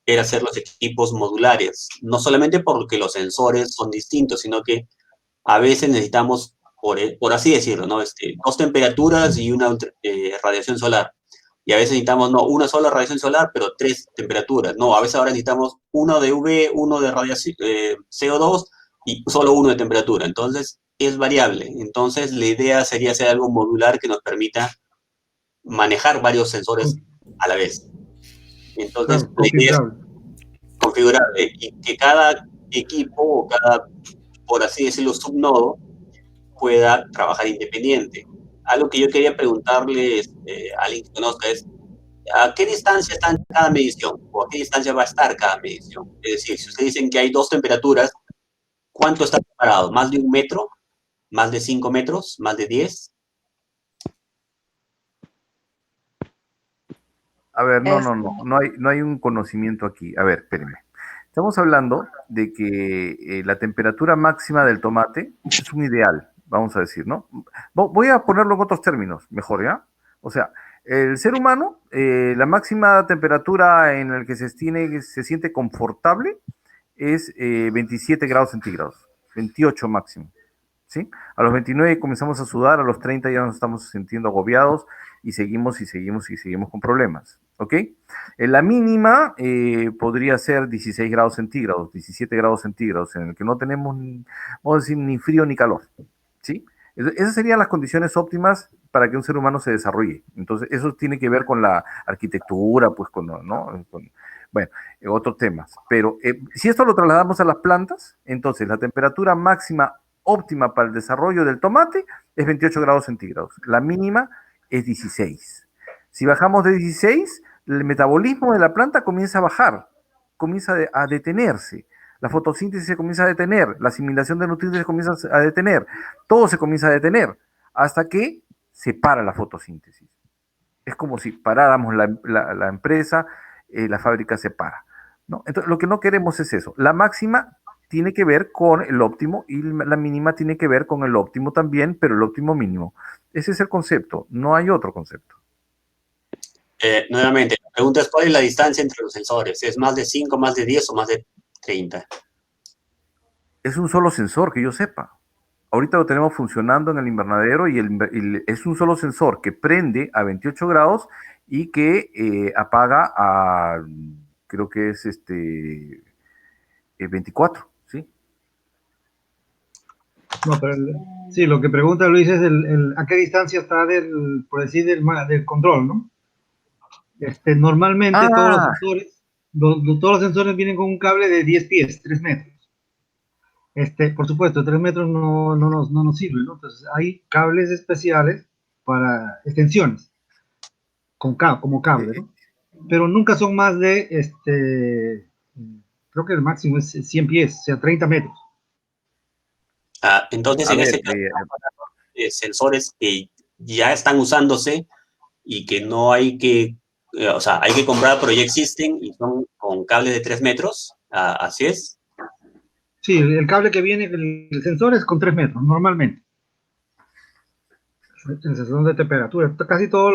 era hacer los equipos modulares, no solamente porque los sensores son distintos, sino que a veces necesitamos, por así decirlo, ¿no? 2 temperaturas y una radiación solar. Y a veces necesitamos, no, una sola radiación solar, pero 3 temperaturas. No, a veces ahora necesitamos uno de UV, uno de CO2 y solo uno de temperatura. Entonces, es variable. Entonces, la idea sería hacer algo modular que nos permita manejar varios sensores a la vez. Entonces, Claro, la idea es configurar y que cada equipo o cada, por así decirlo, subnodo pueda trabajar independiente. Algo que yo quería preguntarles a alguien que conozca es, ¿a qué distancia está cada medición? ¿O a qué distancia va a estar cada medición? Es decir, si ustedes dicen que hay 2 temperaturas, ¿cuánto está separado? ¿Más de 1 metro? ¿Más de 5 metros? ¿Más de 10? A ver, no hay un conocimiento aquí. A ver, espérenme. Estamos hablando de que la temperatura máxima del tomate es un ideal, vamos a decir, ¿no? Voy a ponerlo en otros términos, mejor, ¿ya? O sea, el ser humano, la máxima temperatura en la que se siente confortable es 27 grados centígrados, 28 máximo, ¿sí? A los 29 comenzamos a sudar, a los 30 ya nos estamos sintiendo agobiados y seguimos con problemas, ¿ok? La mínima podría ser 16 grados centígrados, 17 grados centígrados, en el que no tenemos, vamos a decir, ni frío ni calor, ¿sí? Esas serían las condiciones óptimas para que un ser humano se desarrolle. Entonces, eso tiene que ver con la arquitectura, pues, ¿no? Bueno, otros temas. Pero si esto lo trasladamos a las plantas, entonces la temperatura máxima óptima para el desarrollo del tomate es 28 grados centígrados. La mínima es 16. Si bajamos de 16, el metabolismo de la planta comienza a bajar, comienza a detenerse. La fotosíntesis se comienza a detener, la asimilación de nutrientes se comienza a detener, todo se comienza a detener, hasta que se para la fotosíntesis. Es como si paráramos la empresa, la fábrica se para, ¿no? Entonces, lo que no queremos es eso. La máxima tiene que ver con el óptimo y la mínima tiene que ver con el óptimo también, pero el óptimo mínimo. Ese es el concepto, no hay otro concepto. Nuevamente, la pregunta es, ¿cuál es la distancia entre los sensores? ¿Es más de 5, más de 10 o más de 30. Es un solo sensor, que yo sepa. Ahorita lo tenemos funcionando en el invernadero y es un solo sensor que prende a 28 grados y que apaga a, creo que es 24, ¿sí? No, pero sí, lo que pregunta Luis es a qué distancia está por decir, del control, ¿no? Normalmente Ah, todos los sensores vienen con un cable de 10 pies, 3 metros. Por supuesto, 3 metros no nos sirve, ¿no? Entonces, hay cables especiales para extensiones, como cable, ¿no? Pero nunca son más de, creo que el máximo es 100 pies, o sea, 30 metros. Entonces, a en ver, ese caso, sensores que ya están usándose y que no hay que, o sea, hay que comprar, pero ya existen y son con cables de 3 metros, así es. Sí, el cable que viene, el sensor es con 3 metros, normalmente. El sensor de temperatura, casi todos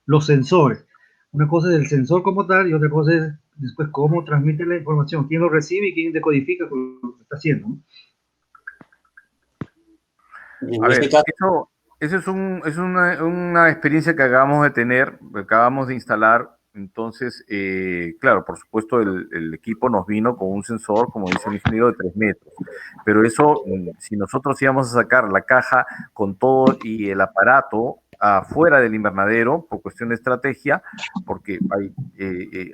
los sensores. Una cosa es el sensor como tal y otra cosa es después cómo transmite la información, quién lo recibe y quién decodifica lo que está haciendo, ¿no? En a este ver, caso, eso es una experiencia que acabamos de tener, acabamos de instalar. Entonces, claro, por supuesto, el equipo nos vino con un sensor, como dice el ingeniero, de 3 metros. Pero eso, si nosotros íbamos a sacar la caja con todo y el aparato afuera del invernadero, por cuestión de estrategia, porque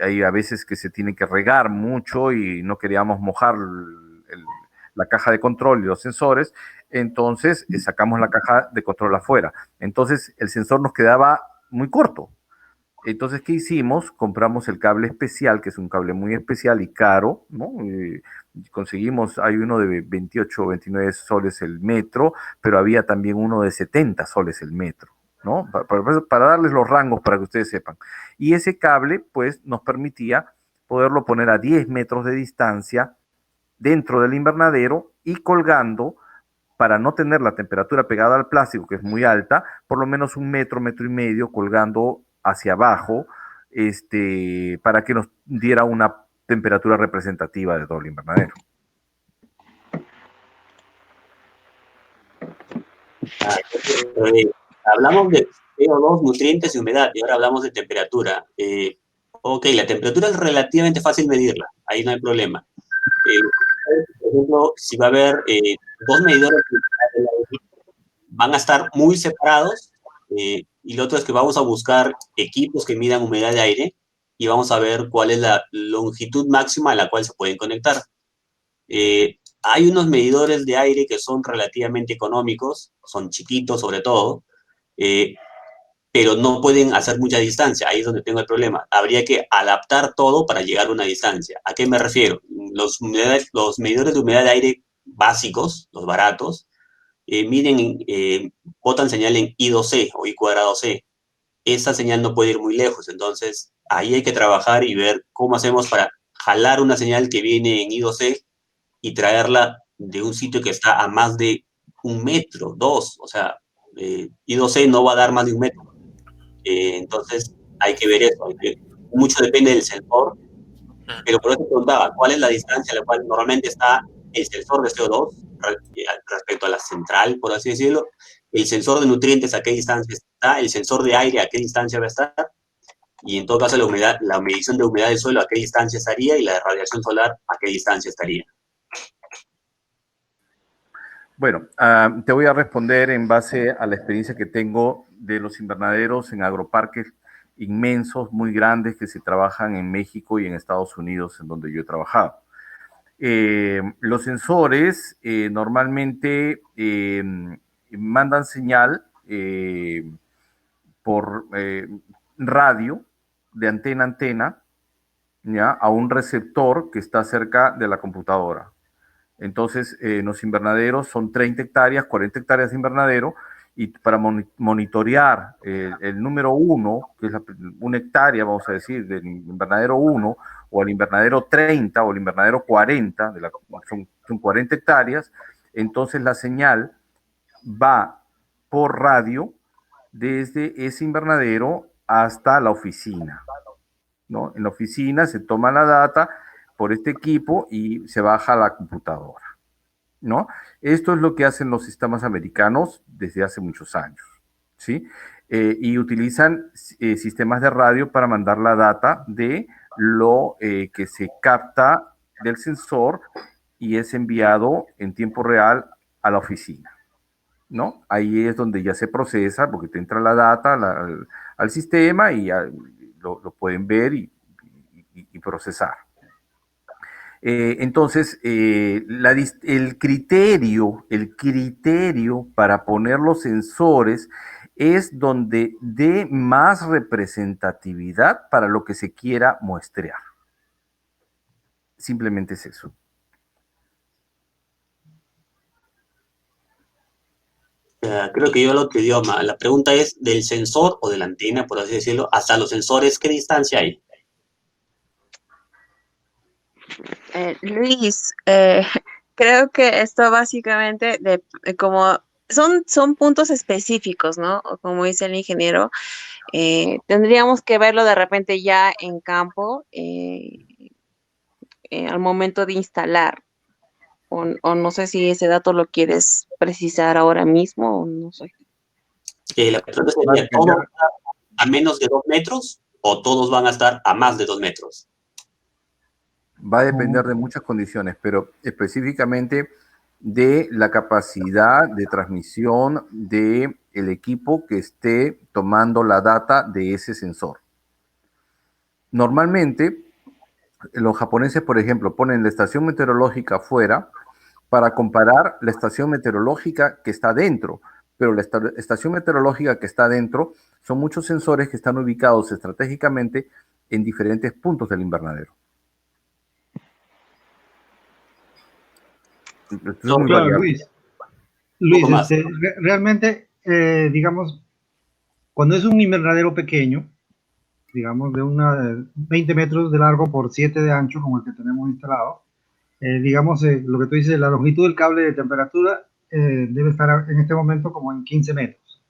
hay a veces que se tiene que regar mucho y no queríamos mojar la caja de control y los sensores, entonces sacamos la caja de control afuera. Entonces el sensor nos quedaba muy corto. Entonces, ¿qué hicimos? Compramos el cable especial, que es un cable muy especial y caro, ¿no? Conseguimos, hay uno de 28 o 29 soles el metro, pero había también uno de 70 soles el metro, ¿no? Para darles los rangos para que ustedes sepan. Y ese cable, pues, nos permitía poderlo poner a 10 metros de distancia dentro del invernadero y colgando para no tener la temperatura pegada al plástico, que es muy alta, por lo menos un metro, metro y medio colgando hacia abajo, para que nos diera una temperatura representativa de todo el invernadero. hablamos de CO2, nutrientes y humedad, y ahora hablamos de temperatura. Ok, la temperatura es relativamente fácil medirla, ahí no hay problema. Por ejemplo, si va a haber dos medidores de humedad del aire, van a estar muy separados, y lo otro es que vamos a buscar equipos que midan humedad de aire y vamos a ver cuál es la longitud máxima a la cual se pueden conectar. Hay unos medidores de aire que son relativamente económicos, son chiquitos sobre todo, eh, pero no pueden hacer mucha distancia. Ahí es donde tengo el problema. Habría que adaptar todo para llegar a una distancia. ¿A qué me refiero? Los medidores de humedad de aire básicos, los baratos, botan señal en I2C o I cuadrado C. Esa señal no puede ir muy lejos, entonces ahí hay que trabajar y ver cómo hacemos para jalar una señal que viene en I2C y traerla de un sitio que está a más de 1 metro, 2, o sea, I2C no va a dar más de 1 metro. Entonces hay que ver eso, mucho depende del sensor, pero por eso te preguntaba, ¿cuál es la distancia a la cual normalmente está el sensor de CO2 respecto a la central, por así decirlo? El sensor de nutrientes, ¿a qué distancia está? El sensor de aire, ¿a qué distancia va a estar? Y en todo caso, la humedad, la medición de humedad del suelo, ¿a qué distancia estaría? Y la de radiación solar, ¿a qué distancia estaría? Bueno, te voy a responder en base a la experiencia que tengo de los invernaderos en agroparques inmensos, muy grandes, que se trabajan en México y en Estados Unidos, en donde yo he trabajado. Los sensores normalmente mandan señal por radio, de antena a antena, ¿ya? A un receptor que está cerca de la computadora. Entonces, los invernaderos son 30 hectáreas, 40 hectáreas de invernadero, y para monitorear el número 1, que es una hectárea, vamos a decir, del invernadero 1, o el invernadero 30, o el invernadero 40, son 40 hectáreas, entonces la señal va por radio desde ese invernadero hasta la oficina, ¿no? En la oficina se toma la data por este equipo y se baja a la computadora, ¿no? Esto es lo que hacen los sistemas americanos desde hace muchos años, ¿sí? Y utilizan sistemas de radio para mandar la data de lo que se capta del sensor y es enviado en tiempo real a la oficina, ¿no? Ahí es donde ya se procesa, porque te entra la data al sistema y lo pueden ver y procesar. Entonces, el criterio para poner los sensores es donde dé más representatividad para lo que se quiera muestrear. Simplemente es eso. Creo que yo lo otro idioma. La pregunta es del sensor o de la antena, por así decirlo, hasta los sensores, ¿qué distancia hay? Luis, creo que esto básicamente como son puntos específicos, ¿no? O como dice el ingeniero, tendríamos que verlo de repente ya en campo al momento de instalar. O no sé si ese dato lo quieres precisar ahora mismo o no sé. La pregunta sería, ¿todos van a estar a menos de 2 metros o todos van a estar a más de 2 metros? Va a depender de muchas condiciones, pero específicamente de la capacidad de transmisión del equipo que esté tomando la data de ese sensor. Normalmente, los japoneses, por ejemplo, ponen la estación meteorológica afuera para comparar la estación meteorológica que está dentro, pero la estación meteorológica que está dentro son muchos sensores que están ubicados estratégicamente en diferentes puntos del invernadero. No, claro, Luis, realmente, digamos, cuando es un invernadero pequeño, digamos, de 20 metros de largo por 7 de ancho, como el que tenemos instalado, digamos, lo que tú dices, la longitud del cable de temperatura debe estar en este momento como en 15 metros,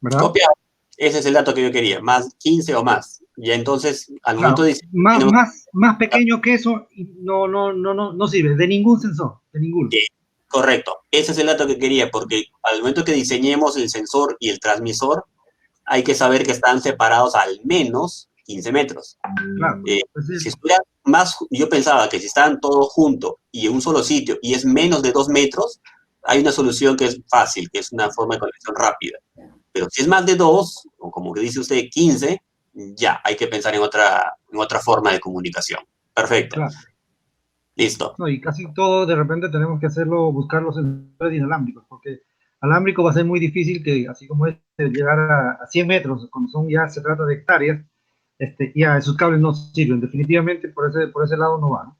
¿verdad? Copiado. Ese es el dato que yo quería, más 15 o más. Ya entonces, al momento de... Más pequeño que eso no sirve, de ningún sensor, de ninguno. Correcto, ese es el dato que quería, porque al momento que diseñemos el sensor y el transmisor, hay que saber que están separados al menos 15 metros. Claro. Si estuviera más, yo pensaba que si están todos juntos y en un solo sitio y es menos de 2 metros, hay una solución que es fácil, que es una forma de conexión rápida. Pero si es más de 2, o como que dice usted, 15, ya, hay que pensar en otra forma de comunicación. Perfecto. Claro. Listo. No, y casi todo de repente tenemos que hacerlo, buscar los sensores inalámbricos, porque alámbrico va a ser muy difícil que, así como es, llegar a 100 metros, cuando ya se trata de hectáreas, ya esos cables no sirven. Definitivamente por ese lado no van.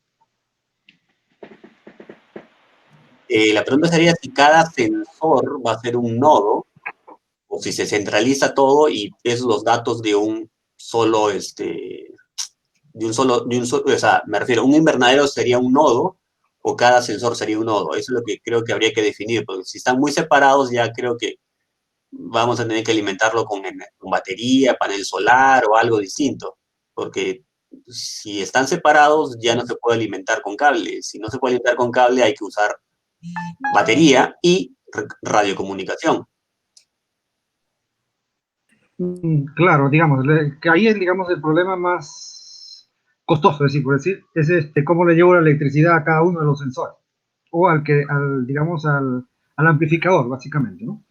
La pregunta sería si cada sensor va a ser un nodo, o si se centraliza todo y es los datos de un solo, o sea, me refiero, un invernadero sería un nodo, o cada sensor sería un nodo. Eso es lo que creo que habría que definir, porque si están muy separados, ya creo que vamos a tener que alimentarlo con batería, panel solar o algo distinto, porque si están separados ya no se puede alimentar con cable. Si no se puede alimentar con cable, hay que usar batería y radiocomunicación. Claro, digamos, que ahí es, digamos, el problema más costoso, es cómo le llevo la electricidad a cada uno de los sensores, o digamos, al amplificador, básicamente, ¿no?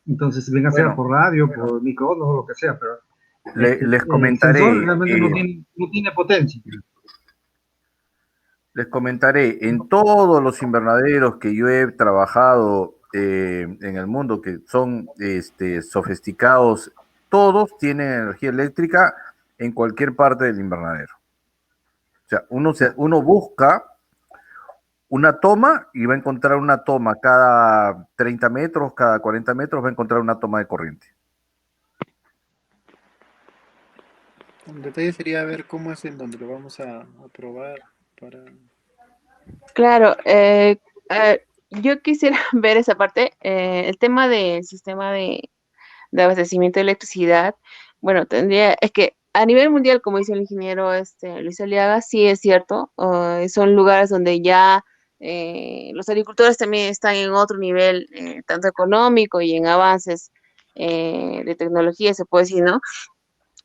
Entonces, venga a ser por radio, por microondas o lo que sea, pero les comentaré. El sensor realmente no tiene potencia. Les comentaré, en todos los invernaderos que yo he trabajado en el mundo, que son sofisticados, todos tienen energía eléctrica en cualquier parte del invernadero. O sea, uno busca una toma y va a encontrar una toma cada 30 metros, cada 40 metros va a encontrar una toma de corriente. El detalle sería ver cómo es en donde lo vamos a probar para... Claro, yo quisiera ver esa parte, el tema del sistema de abastecimiento de electricidad. Bueno, es que a nivel mundial, como dice el ingeniero Luis Aliaga, sí es cierto, son lugares donde ya los agricultores también están en otro nivel, tanto económico y en avances de tecnología, se puede decir, ¿no?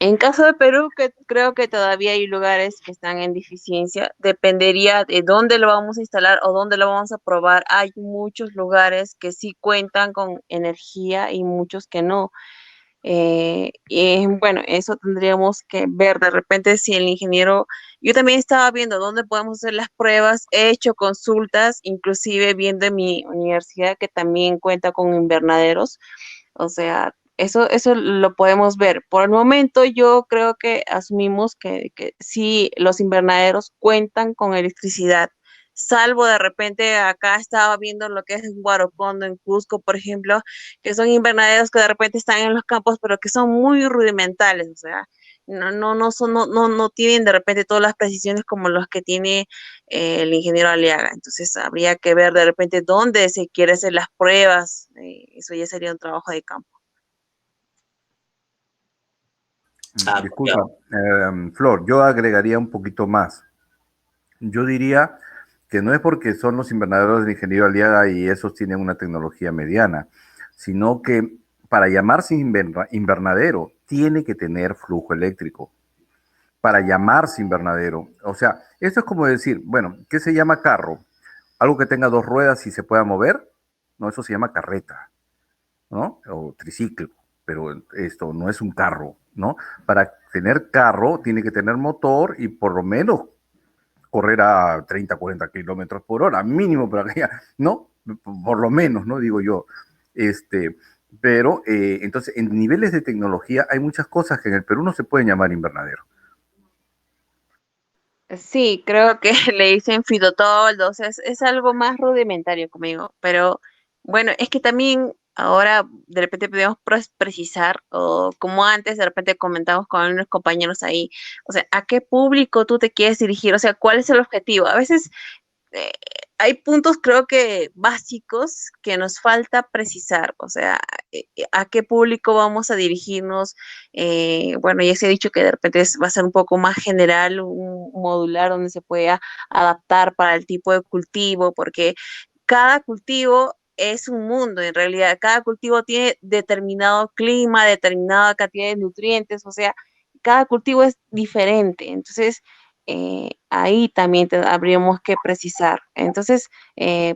En caso de Perú, que creo que todavía hay lugares que están en deficiencia, dependería de dónde lo vamos a instalar o dónde lo vamos a probar. Hay muchos lugares que sí cuentan con energía y muchos que no. Bueno, eso tendríamos que ver de repente si el ingeniero, yo también estaba viendo dónde podemos hacer las pruebas, he hecho consultas, inclusive viendo en mi universidad que también cuenta con invernaderos, o sea, eso lo podemos ver. Por el momento yo creo que asumimos que sí, los invernaderos cuentan con electricidad, salvo de repente acá estaba viendo lo que es en Huarocondo, en Cusco, por ejemplo, que son invernaderos que de repente están en los campos, pero que son muy rudimentales, o sea, no tienen de repente todas las precisiones como los que tiene el ingeniero Aliaga. Entonces habría que ver de repente dónde se quiere hacer las pruebas. Eso ya sería un trabajo de campo. Disculpa, Flor, yo agregaría un poquito más. Yo diría que no es porque son los invernaderos del ingeniero Aliaga y esos tienen una tecnología mediana, sino que para llamarse invernadero tiene que tener flujo eléctrico. Para llamarse invernadero. O sea, esto es como decir, bueno, ¿qué se llama carro? Algo que tenga dos ruedas y se pueda mover. No, eso se llama carreta, ¿no? O triciclo, pero esto no es un carro, ¿no? Para tener carro tiene que tener motor y por lo menos correr a 30, 40 kilómetros por hora, mínimo para que ya, ¿no? Por lo menos, ¿no? Digo yo. Pero entonces, en niveles de tecnología hay muchas cosas que en el Perú no se pueden llamar invernadero. Sí, creo que le dicen fitotoldo, o sea, es algo más rudimentario conmigo, pero bueno, es que también ahora de repente podemos precisar, o como antes de repente comentamos con algunos compañeros ahí, o sea, ¿a qué público tú te quieres dirigir? O sea, ¿cuál es el objetivo? A veces eh, hay puntos creo que básicos que nos falta precisar, o sea, a qué público vamos a dirigirnos. Bueno, ya se ha dicho que de repente va a ser un poco más general, un modular donde se pueda adaptar para el tipo de cultivo, porque cada cultivo es un mundo, en realidad, cada cultivo tiene determinado clima, determinada cantidad de nutrientes, o sea, cada cultivo es diferente, entonces ahí también habríamos que precisar. Entonces,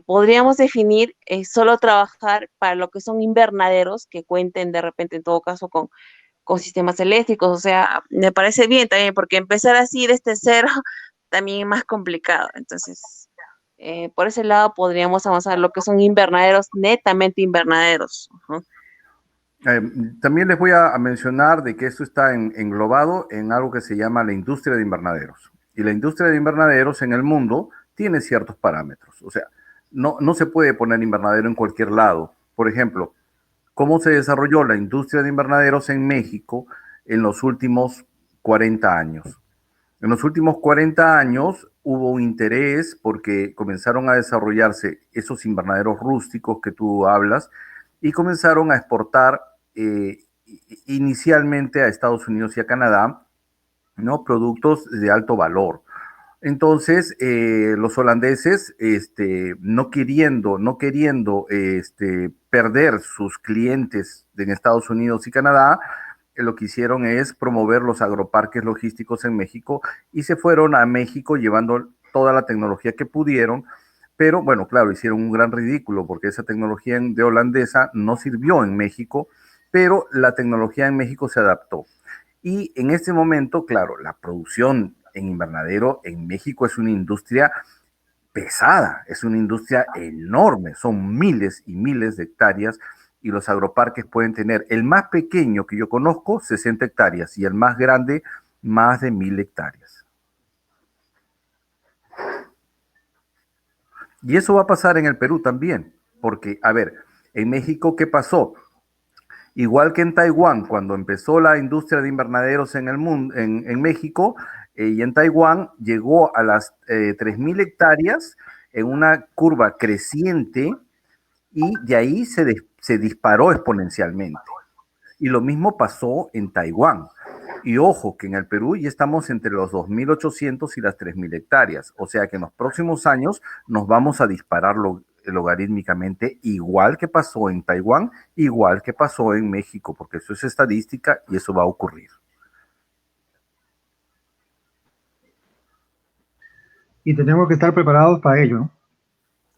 podríamos definir solo trabajar para lo que son invernaderos que cuenten de repente, en todo caso, con sistemas eléctricos. O sea, me parece bien también, porque empezar así desde cero también es más complicado. Entonces, por ese lado podríamos avanzar lo que son invernaderos, netamente invernaderos. Ujú. También les voy a mencionar de que esto está englobado en algo que se llama la industria de invernaderos. Y la industria de invernaderos en el mundo tiene ciertos parámetros. O sea, no se puede poner invernadero en cualquier lado. Por ejemplo, ¿cómo se desarrolló la industria de invernaderos en México en los últimos 40 años? En los últimos 40 años hubo un interés porque comenzaron a desarrollarse esos invernaderos rústicos que tú hablas y comenzaron a exportar inicialmente a Estados Unidos y a Canadá, ¿no? Productos de alto valor. Entonces, los holandeses, no queriendo perder sus clientes en Estados Unidos y Canadá, lo que hicieron es promover los agroparques logísticos en México y se fueron a México llevando toda la tecnología que pudieron, pero bueno, claro, hicieron un gran ridículo porque esa tecnología de holandesa no sirvió en México, pero la tecnología en México se adaptó. Y en este momento, claro, la producción en invernadero en México es una industria pesada, es una industria enorme, son miles y miles de hectáreas y los agroparques pueden tener, el más pequeño que yo conozco, 60 hectáreas y el más grande, más de 1000 hectáreas. Y eso va a pasar en el Perú también, porque, a ver, en México, ¿qué pasó? Igual que en Taiwán, cuando empezó la industria de invernaderos en el mundo, en México, y en Taiwán llegó a las 3000 hectáreas en una curva creciente y de ahí se disparó exponencialmente. Y lo mismo pasó en Taiwán. Y ojo, que en el Perú ya estamos entre los 2.800 y las 3.000 hectáreas. O sea que en los próximos años nos vamos a disparar logarítmicamente, igual que pasó en Taiwán, igual que pasó en México, porque eso es estadística y eso va a ocurrir. Y tenemos que estar preparados para ello, ¿no?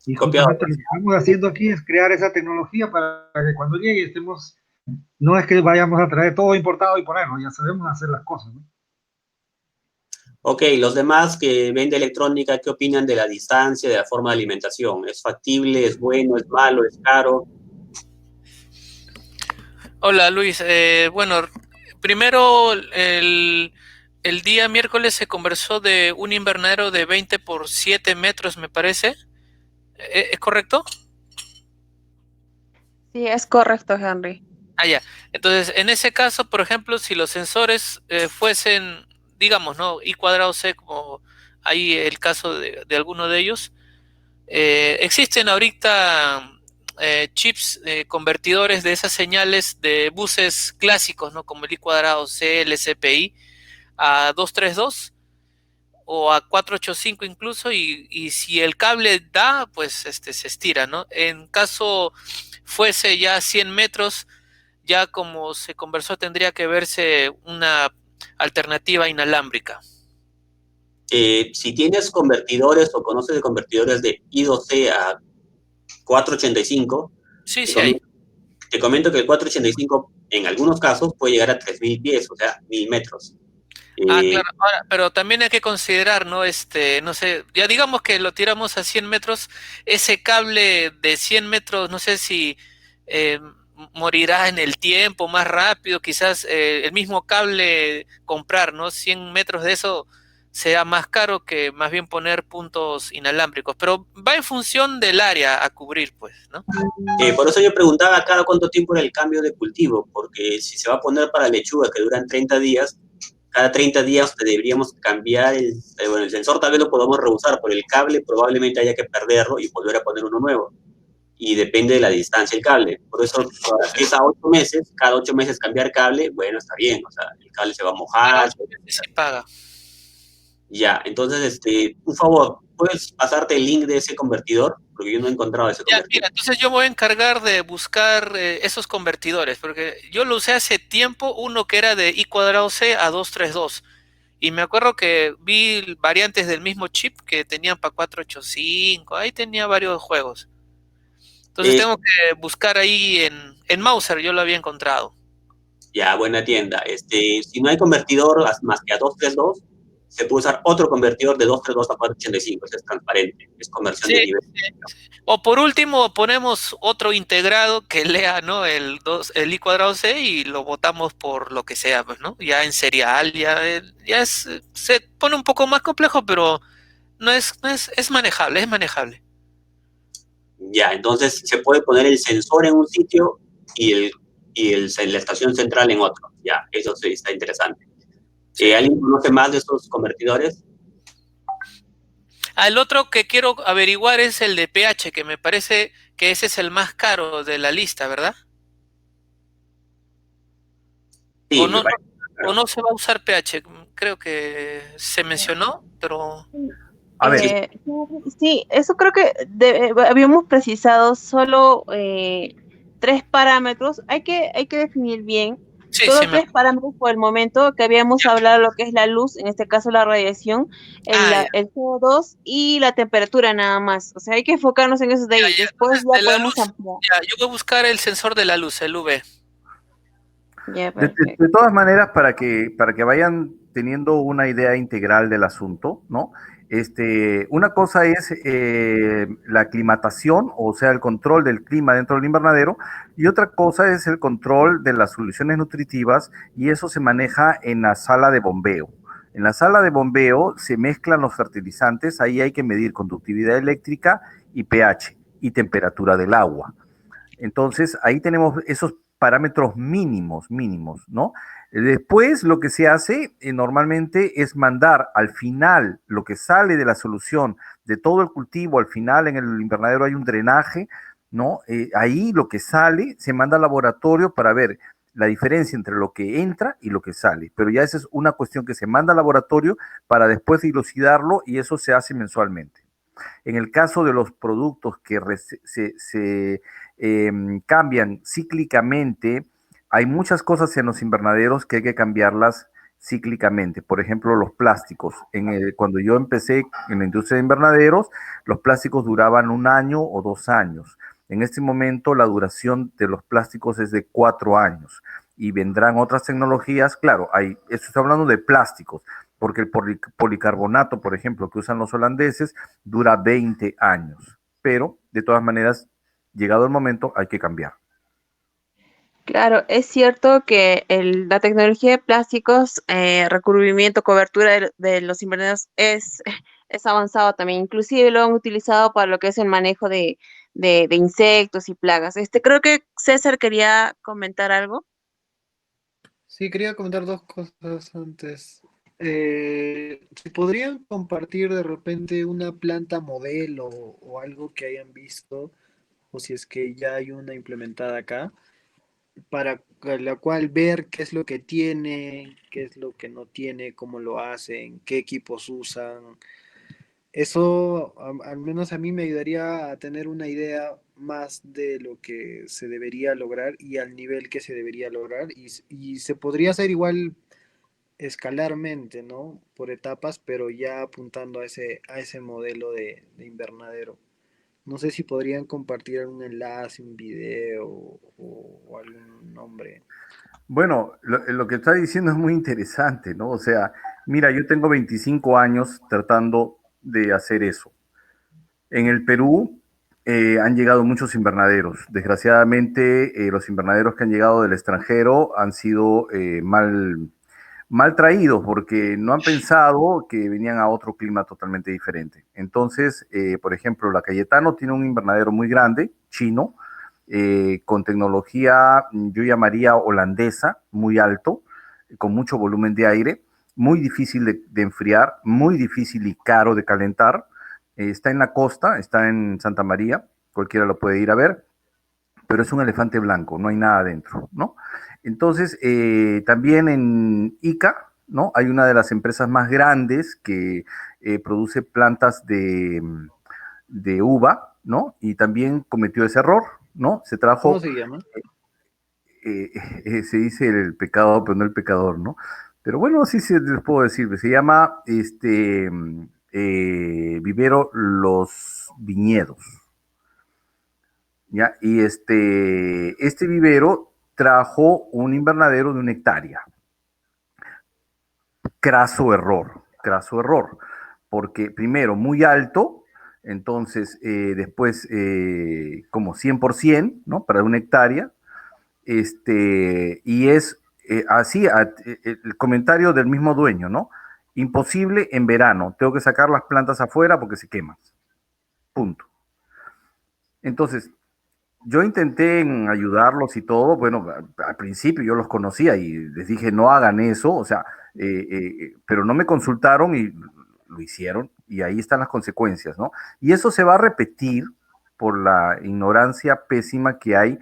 Y Copiado. justamente lo que estamos haciendo aquí es crear esa tecnología para que cuando llegue estemos, no es que vayamos a traer todo importado y ponerlo, ya sabemos hacer las cosas, ¿no? Ok, los demás que ven de electrónica, ¿qué opinan de la distancia, de la forma de alimentación? ¿Es factible, es bueno, es malo, es caro? Hola Luis, bueno, primero el día miércoles se conversó de un invernadero de 20 por 7 metros, me parece. ¿Es correcto? Sí, es correcto, Henry. Ah, ya. Entonces, en ese caso, por ejemplo, si los sensores fuesen, digamos, ¿no? I cuadrado C, como hay el caso de alguno de ellos, existen ahorita chips convertidores de esas señales de buses clásicos, ¿no? Como el I cuadrado C, el SPI, a 232 o a 485 incluso, y si el cable da, pues se estira, ¿no? En caso fuese ya 100 metros, ya como se conversó, tendría que verse una alternativa inalámbrica. Si tienes convertidores o conoces de convertidores de I2C a 485, Sí, te sí hay. te comento que el 485 en algunos casos puede llegar a 3.000 pies, o sea, 1.000 metros. Claro, ahora, pero también hay que considerar, ¿no? No sé, ya digamos que lo tiramos a 100 metros, ese cable de 100 metros, no sé si eh, morirá en el tiempo más rápido, quizás el mismo cable comprar, ¿no? 100 metros de eso sea más caro que más bien poner puntos inalámbricos, pero va en función del área a cubrir, pues, ¿no? Por eso yo preguntaba cada cuánto tiempo era el cambio de cultivo, porque si se va a poner para lechuga que duran 30 días, cada 30 días deberíamos cambiar bueno, el sensor tal vez lo podamos reusar, pero el cable probablemente haya que perderlo y volver a poner uno nuevo. Y depende de la distancia del cable. Por eso, si es a 8 meses, cada 8 meses cambiar cable, bueno, está bien, o sea, el cable se va a mojar. Se paga. Ya, entonces, un favor, ¿puedes pasarte el link de ese convertidor? Porque yo no he encontrado ese Ya, convertidor. mira, entonces yo me voy a encargar de buscar esos convertidores, porque yo lo usé hace tiempo, uno que era de I cuadrado C a 232, y me acuerdo que vi variantes del mismo chip que tenían para 485, ahí tenía varios juegos. Entonces Eh, tengo que buscar ahí en Mauser, yo lo había encontrado. ya, buena tienda. Si no hay convertidor más que a 232, se puede usar otro convertidor de 232 a 485, ese es transparente, es conversión Sí, de nivel. o por último ponemos otro integrado que lea, ¿no? El I cuadrado C y lo botamos por lo que sea, pues, ¿no? Ya en serial, se pone un poco más complejo, pero es manejable, es manejable. Ya, entonces se puede poner el sensor en un sitio y la estación central en otro. Ya, eso sí está interesante. Sí. ¿Alguien conoce más de estos convertidores? El otro que quiero averiguar es el de pH, que me parece que ese es el más caro de la lista, ¿verdad? Sí, O me no, parece. o no se va a usar pH, creo que se mencionó, pero A ver, Sí, eso creo que habíamos precisado solo 3 parámetros. Hay que definir bien. sí, Solo 3 parámetros por el momento que habíamos hablado, lo que es la luz, en este caso la radiación, ya, el CO2 y la temperatura nada más. O sea, hay que enfocarnos en eso de ahí. Después entonces ya de la podemos luz, ampliar. ya, yo voy a buscar el sensor de la luz, el UV. Ya, de perfecto. todas maneras, para que vayan teniendo una idea integral del asunto, ¿no? Una cosa es la aclimatación, o sea, el control del clima dentro del invernadero, y otra cosa es el control de las soluciones nutritivas, y eso se maneja en la sala de bombeo. En la sala de bombeo se mezclan los fertilizantes, ahí hay que medir conductividad eléctrica y pH y temperatura del agua. Entonces, ahí tenemos esos parámetros mínimos, ¿no? Después, lo que se hace normalmente es mandar al final lo que sale de la solución de todo el cultivo, al final en el invernadero hay un drenaje, ¿no? Ahí lo que sale se manda al laboratorio para ver la diferencia entre lo que entra y lo que sale, pero ya esa es una cuestión que se manda al laboratorio para después dilucidarlo y eso se hace mensualmente. En el caso de los productos que se cambian cíclicamente, hay muchas cosas en los invernaderos que hay que cambiarlas cíclicamente. Por ejemplo, los plásticos. Cuando yo empecé en la industria de invernaderos, los plásticos duraban 1 año o 2 años. En este momento, la duración de los plásticos es de 4 años y vendrán otras tecnologías. Claro, esto está hablando de plásticos, porque el policarbonato, por ejemplo, que usan los holandeses, dura 20 años. Pero, de todas maneras, llegado el momento, hay que cambiar. Claro, es cierto que la tecnología de plásticos, recubrimiento, cobertura de los invernaderos es avanzado también. Inclusive lo han utilizado para lo que es el manejo de insectos y plagas. Creo que César quería comentar algo. Sí, quería comentar dos cosas antes. Si podrían compartir de repente una planta modelo o algo que hayan visto, o si es que ya hay una implementada acá, para la cual ver qué es lo que tiene, qué es lo que no tiene, cómo lo hacen, qué equipos usan. Eso al menos a mí me ayudaría a tener una idea más de lo que se debería lograr y al nivel que se debería lograr. Y se podría hacer igual escalarmente, ¿no? Por etapas, pero ya apuntando a ese modelo de invernadero. No sé si podrían compartir algún enlace, un video o algún nombre. Bueno, lo que está diciendo es muy interesante, ¿no? O sea, mira, yo tengo 25 años tratando de hacer eso. En el Perú han llegado muchos invernaderos. Desgraciadamente, los invernaderos que han llegado del extranjero han sido mal traídos porque no han pensado que venían a otro clima totalmente diferente. Entonces, por ejemplo, la Cayetano tiene un invernadero muy grande, chino, con tecnología, yo llamaría holandesa, muy alto, con mucho volumen de aire, muy difícil de enfriar, muy difícil y caro de calentar. Está en la costa, está en Santa María, cualquiera lo puede ir a ver, pero es un elefante blanco, no hay nada adentro, ¿no? Entonces, también en Ica, ¿no? Hay una de las empresas más grandes que produce plantas de uva, ¿no? Y también cometió ese error, ¿no? Se ¿Cómo trajo, se llama? se dice el pecado, pero no el pecador, ¿no? Pero bueno, sí les puedo decir, se llama Vivero Los Viñedos, ¿ya? Y este vivero trajo un invernadero de 1 hectárea. Craso error, porque primero muy alto, entonces después como 100%, ¿no? Para 1 hectárea, y es así, el comentario del mismo dueño, ¿no? Imposible en verano, tengo que sacar las plantas afuera porque se queman, punto. Entonces, yo intenté ayudarlos y todo, bueno, al principio yo los conocía y les dije no hagan eso, o sea, pero no me consultaron y lo hicieron y ahí están las consecuencias, ¿no? Y eso se va a repetir por la ignorancia pésima que hay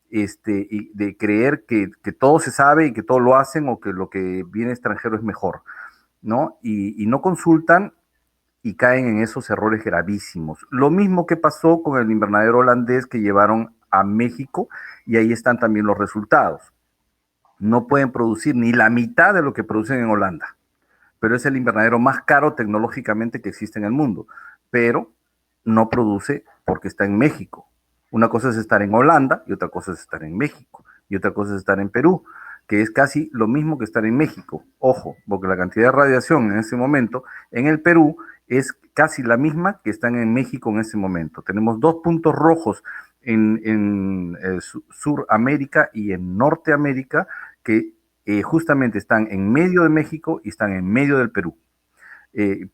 y de creer que todo se sabe y que todo lo hacen o que lo que viene extranjero es mejor, ¿no? Y no consultan y caen en esos errores gravísimos. Lo mismo que pasó con el invernadero holandés que llevaron a México y ahí están también los resultados. No pueden producir ni la mitad de lo que producen en Holanda, pero es el invernadero más caro tecnológicamente que existe en el mundo, pero no produce porque está en México. Una cosa es estar en Holanda y otra cosa es estar en México y otra cosa es estar en Perú, que es casi lo mismo que estar en México. Ojo, porque la cantidad de radiación en ese momento en el Perú es casi la misma que están en México en ese momento. Tenemos 2 puntos rojos en Suramérica y en Norteamérica que justamente están en medio de México y están en medio del Perú.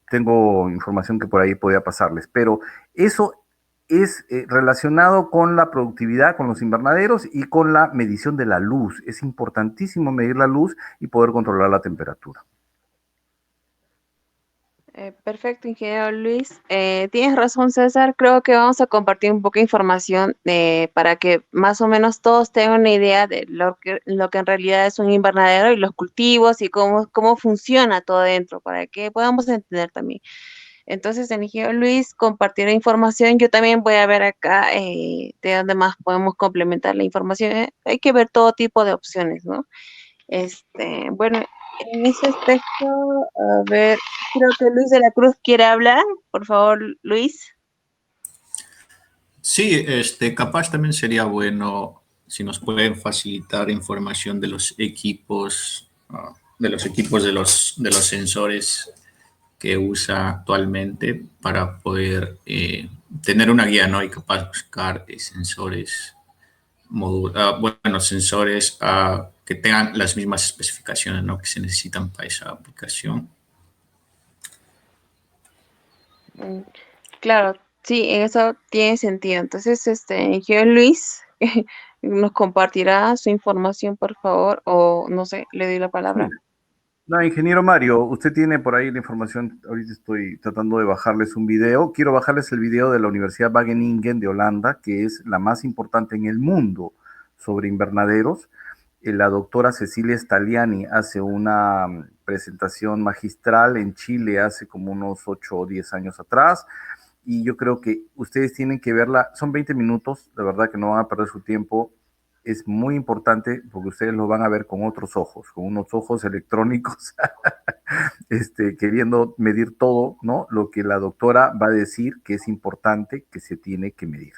Tengo información que por ahí podía pasarles, pero eso es relacionado con la productividad, con los invernaderos y con la medición de la luz. Es importantísimo medir la luz y poder controlar la temperatura. Perfecto, ingeniero Luis. Tienes razón, César. Creo que vamos a compartir un poco de información para que más o menos todos tengan una idea de lo que en realidad es un invernadero y los cultivos y cómo funciona todo dentro, para que podamos entender también. Entonces, el ingeniero Luis compartirá información. Yo también voy a ver acá de dónde más podemos complementar la información. Hay que ver todo tipo de opciones, ¿no? Bueno, en ese aspecto, a ver, creo que Luis de la Cruz quiere hablar. Por favor, Luis. Sí, capaz también sería bueno si nos pueden facilitar información de los equipos, de los sensores que usa actualmente para poder tener una guía, ¿no? Y capaz buscar sensores, sensores que tengan las mismas especificaciones, ¿no? Que se necesitan para esa aplicación. Mm, Claro, sí, en eso tiene sentido. Entonces, ingeniero Luis nos compartirá su información, por favor, o no sé, le doy la palabra. Sí. No, ingeniero Mario, usted tiene por ahí la información. Ahorita estoy tratando de bajarles un video. Quiero bajarles el video de la Universidad Wageningen de Holanda, que es la más importante en el mundo sobre invernaderos. La doctora Cecilia Staliani hace una presentación magistral en Chile hace como unos 8 o 10 años atrás. Y yo creo que ustedes tienen que verla. Son 20 minutos, de verdad que no van a perder su tiempo. Es muy importante porque ustedes lo van a ver con otros ojos, con unos ojos electrónicos, queriendo medir todo, ¿no? Lo que la doctora va a decir que es importante, que se tiene que medir.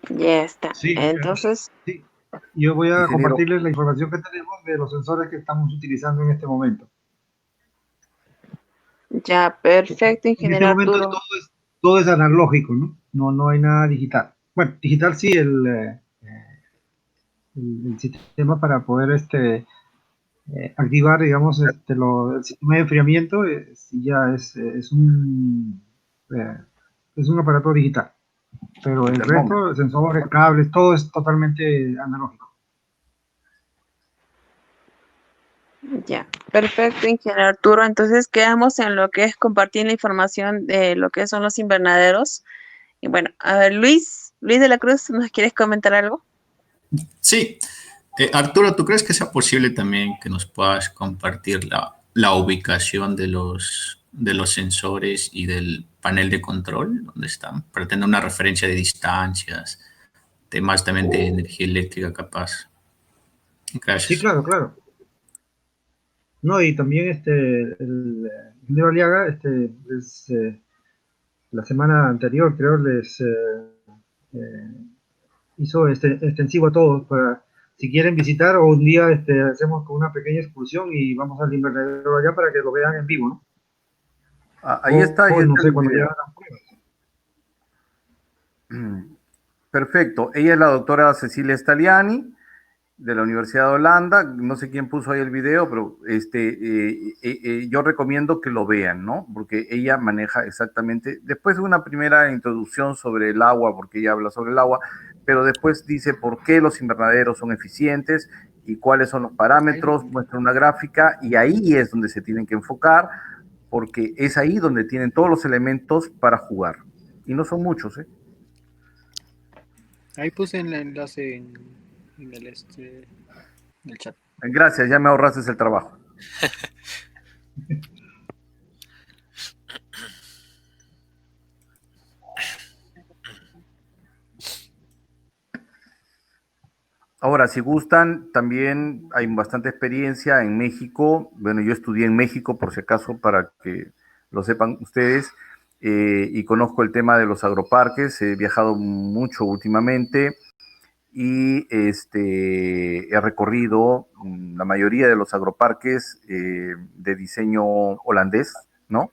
Ya está. Sí, Entonces, sí. Yo voy a Ingeniero. compartirles la información que tenemos de los sensores que estamos utilizando en este momento. ya, perfecto, En este ingeniero momento Arturo. todo es analógico, ¿no? No hay nada digital. Bueno, digital sí, el sistema para poder activar, digamos, el sistema de enfriamiento ya es un aparato digital. Pero el resto, sensores, cables, todo es totalmente analógico. Ya, perfecto, ingeniero Arturo. Entonces quedamos en lo que es compartir la información de lo que son los invernaderos. Y bueno, a ver, Luis de la Cruz, ¿nos quieres comentar algo? Sí. Arturo, ¿tú crees que sea posible también que nos puedas compartir la ubicación de los sensores y del panel de control? ¿Dónde están? Para tener una referencia de distancias, temas también de energía eléctrica capaz. Sí, Gracias. claro. No, y también el ingeniero Aliaga, la semana anterior creo hizo extensivo a todos para si quieren visitar o un día hacemos con una pequeña excursión y vamos al invernadero allá para que lo vean en vivo, ¿no? Ahí está no sé, el cuando video. ya hagan pruebas. Perfecto. Ella es la doctora Cecilia Staliani de la Universidad de Holanda. No sé quién puso ahí el video, pero yo recomiendo que lo vean, ¿no? Porque ella maneja exactamente, después de una primera introducción sobre el agua, porque ella habla sobre el agua, pero después dice por qué los invernaderos son eficientes y cuáles son los parámetros, muestra una gráfica y ahí es donde se tienen que enfocar, porque es ahí donde tienen todos los elementos para jugar. Y no son muchos, ¿eh? Ahí puse el enlace en el chat. Gracias, ya me ahorraste el trabajo. Ahora, si gustan, también hay bastante experiencia en México. Bueno, yo estudié en México, por si acaso, para que lo sepan ustedes, y conozco el tema de los agroparques. He viajado mucho últimamente y he recorrido la mayoría de los agroparques de diseño holandés, ¿no?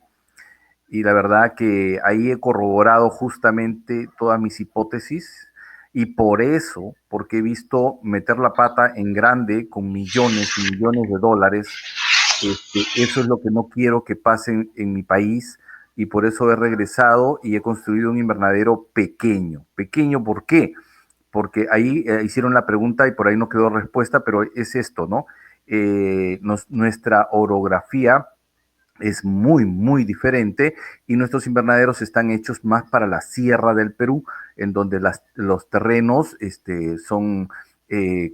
Y la verdad que ahí he corroborado justamente todas mis hipótesis y por eso, porque he visto meter la pata en grande con millones y millones de dólares, eso es lo que no quiero que pase en mi país y por eso he regresado y he construido un invernadero pequeño. Pequeño, ¿por qué? Porque ahí hicieron la pregunta y por ahí no quedó respuesta, pero es esto, ¿no? nuestra orografía es muy, muy diferente y nuestros invernaderos están hechos más para la sierra del Perú, en donde los terrenos son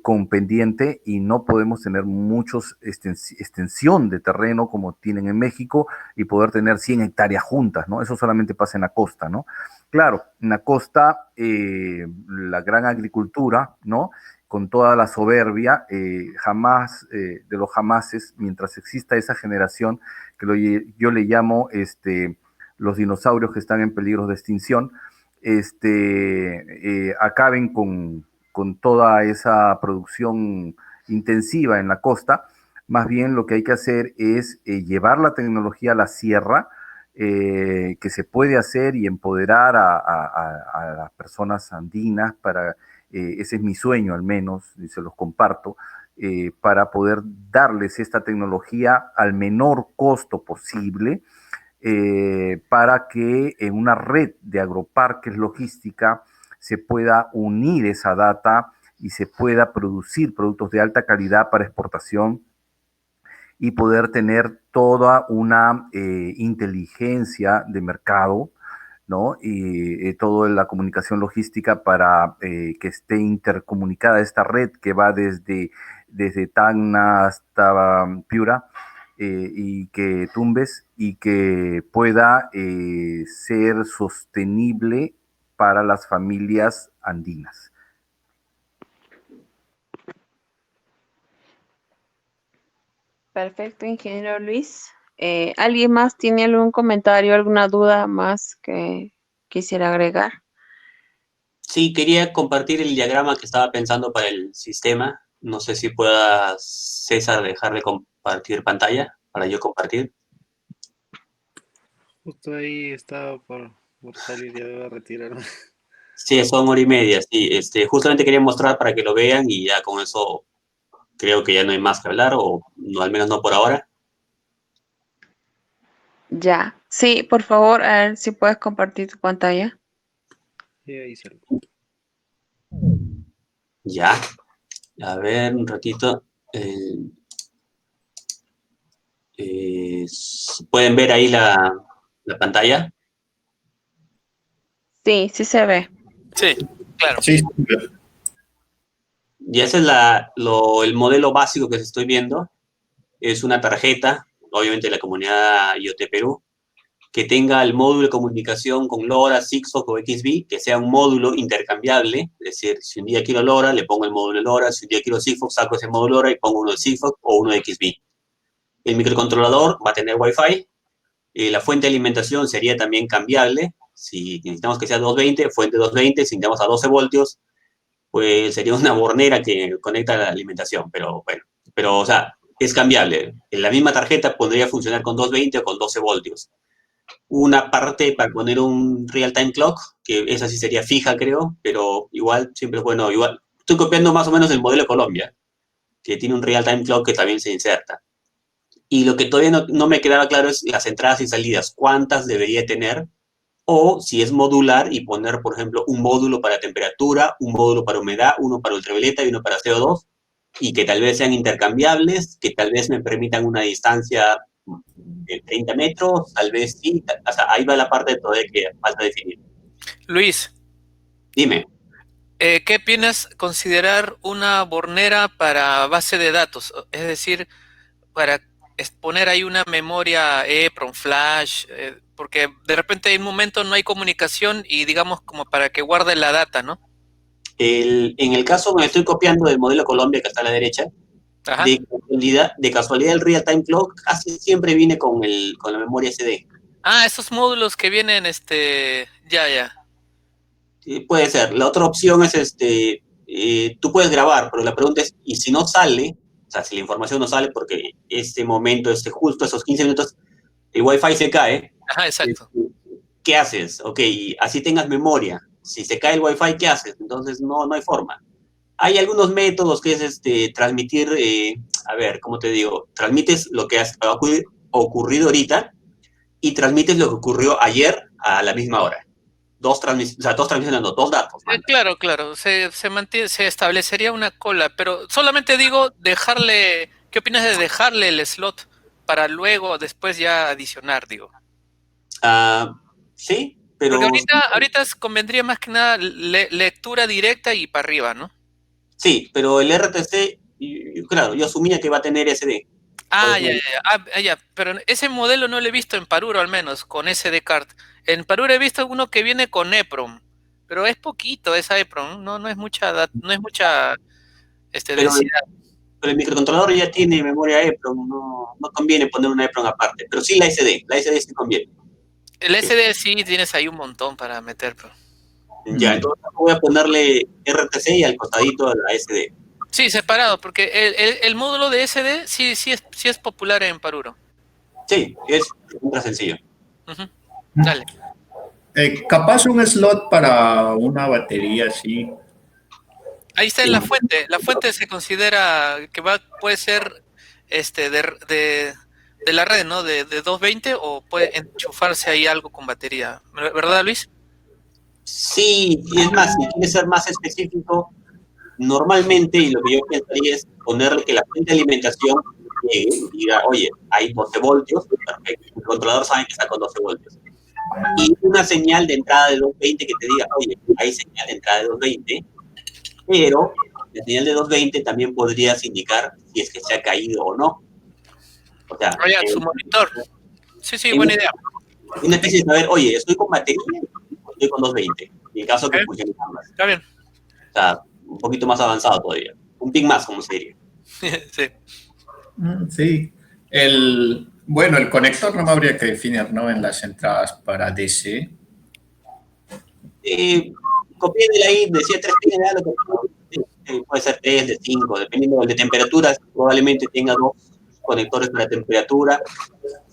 con pendiente y no podemos tener muchos extensión de terreno como tienen en México y poder tener 100 hectáreas juntas, ¿no? Eso solamente pasa en la costa, ¿no? Claro, en la costa la gran agricultura, ¿no? Con toda la soberbia, jamás de los jamases, mientras exista esa generación, yo le llamo los dinosaurios que están en peligro de extinción, acaben con toda esa producción intensiva en la costa. Más bien lo que hay que hacer es llevar la tecnología a la sierra, que se puede hacer y empoderar a las personas andinas para... ese es mi sueño al menos, y se los comparto, para poder darles esta tecnología al menor costo posible, para que en una red de agroparques logística se pueda unir esa data y se pueda producir productos de alta calidad para exportación y poder tener toda una inteligencia de mercado, ¿no? Y toda la comunicación logística para que esté intercomunicada esta red que va desde Tacna hasta Piura, y que Tumbes, y que pueda ser sostenible para las familias andinas. Perfecto, ingeniero Luis. ¿Alguien más tiene algún comentario, alguna duda más que quisiera agregar? Sí, quería compartir el diagrama que estaba pensando para el sistema. No sé si pueda César dejar de compartir pantalla para yo compartir. Justo ahí estaba por salir, ya debo retirarme. Sí, son 1 hora y media. Sí, justamente quería mostrar para que lo vean y ya con eso creo que ya no hay más que hablar, o no, al menos no por ahora. Ya. Sí, por favor, a ver si puedes compartir tu pantalla. Y ahí salgo. Ya. A ver, un ratito. ¿Pueden ver ahí la pantalla? Sí, sí se ve. Sí, claro. Sí, Y ese es el modelo básico que estoy viendo. Es una tarjeta, obviamente de la comunidad IoT Perú, que tenga el módulo de comunicación con LoRa, Sigfox o XBee, que sea un módulo intercambiable. Es decir, si un día quiero LoRa, le pongo el módulo de LoRa. Si un día quiero Sigfox, saco ese módulo LoRa y pongo uno de Sigfox o uno de XBee. El microcontrolador va a tener Wi-Fi. La fuente de alimentación sería también cambiable. Si necesitamos que sea 220, fuente 220. Si necesitamos a 12 voltios, pues sería una bornera que conecta la alimentación. Pero bueno, o sea, es cambiable. En la misma tarjeta podría funcionar con 220 o con 12 voltios. Una parte para poner un real-time clock, que esa sí sería fija, creo, pero igual, siempre es bueno, igual. Estoy copiando más o menos el modelo de Colombia, que tiene un real-time clock que también se inserta. Y lo que todavía no me quedaba claro es las entradas y salidas, cuántas debería tener, o si es modular y poner, por ejemplo, un módulo para temperatura, un módulo para humedad, uno para ultravioleta y uno para CO2, y que tal vez sean intercambiables, que tal vez me permitan una distancia de 30 metros, tal vez sí, o sea, ahí va la parte todavía que falta definir. Luis, Dime. ¿qué opinas considerar una bornera para base de datos? Es decir, para poner ahí una memoria EEPROM, flash, porque de repente hay un momento no hay comunicación y digamos como para que guarde la data, ¿no? En el caso me estoy copiando del modelo Colombia que está a la derecha, Ajá. de casualidad el real-time clock casi siempre viene con la memoria SD. Ah, esos módulos que vienen, ya. Puede ser. La otra opción es, tú puedes grabar, pero la pregunta es, ¿y si no sale? O sea, si la información no sale porque este momento, justo esos 15 minutos, el Wi-Fi se cae. Ajá, exacto. ¿Qué haces? Ok, así tengas memoria. Si se cae el Wi-Fi, ¿qué haces? Entonces no hay forma. Hay algunos métodos que es transmitir, a ver, ¿cómo te digo? Transmites lo que ha ocurrido ahorita y transmites lo que ocurrió ayer a la misma hora. Dos transmisiones, no, dos datos. Claro, se establecería una cola, pero solamente digo dejarle ¿Qué opinas de dejarle el slot para luego, después ya adicionar, digo? Sí, pero Porque ahorita convendría más que nada lectura directa y para arriba, ¿no? sí, pero el RTC, claro, yo asumía que va a tener SD. Ah, Porque- ya. Pero ese modelo no lo he visto en Paruro, al menos, con SD card. En Paruro he visto uno que viene con EPROM, pero es poquito esa EPROM, no es mucha, no es mucha pero, densidad. pero el microcontrolador ya tiene memoria EPROM, no conviene poner una EPROM aparte, pero sí la SD sí conviene. El SD sí tienes ahí un montón para meter, pero... Ya, entonces voy a ponerle RTC y al costadito a la SD. Sí, separado, porque el módulo de SD sí es popular en Paruro. Sí, es ultra sencillo. Ujú. Dale. Capaz un slot para una batería, sí. Ahí está en la fuente. La fuente se considera que puede ser de la red, ¿no? De 220 o puede enchufarse ahí algo con batería. ¿Verdad, Luis? Sí, y es más, si quieres ser más específico, normalmente, y lo que yo pensaría es ponerle que la fuente de alimentación llegue y diga, oye, hay 12 voltios, perfecto, el controlador sabe que está con 12 voltios. Y una señal de entrada de 220 que te diga, oye, hay señal de entrada de 220, pero la señal de 220 también podrías indicar si es que se ha caído o no. O sea, Oye, su monitor. Sí, en buena idea. una especie de saber, oye, ¿estoy con batería o estoy con 220? En el caso que Ok. funcione ambas. Está bien. O sea, un poquito más avanzado todavía. Un ping más, como se diría. Sí. Sí. Bueno, el conector no me habría que definir, ¿no? En las entradas para DC. Copié de ahí, decía 3 pines de algo, puede ser 3 de 5, dependiendo de temperaturas, probablemente tenga 2 conectores para temperatura,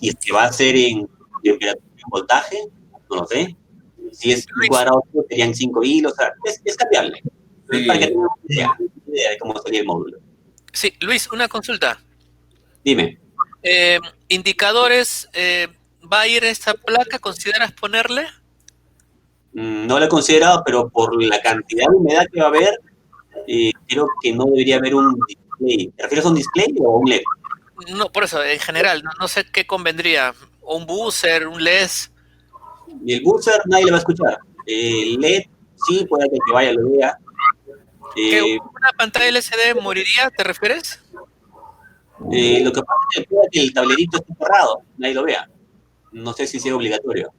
y es que va a ser en temperatura y voltaje, no lo sé. Si es cuadrado, serían 5 hilos, o sea, es cambiable. Sí. Para que tengan una idea de cómo sería el módulo. Sí, Luis, una consulta. Dime. Indicadores, ¿va a ir esta placa? ¿Consideras ponerle? No lo he considerado, pero por la cantidad de humedad que va a haber, creo que no debería haber un display. ¿Te refieres a un display o a un LED? No, por eso, en general, no sé qué convendría. ¿O un buzzer, un LES? Y el buzzer nadie le va a escuchar. El LED sí, puede que el que vaya lo vea. ¿Que una pantalla LCD moriría, te refieres? Lo que pasa es que puede que el tablerito esté cerrado, nadie lo vea. No sé si sea obligatorio.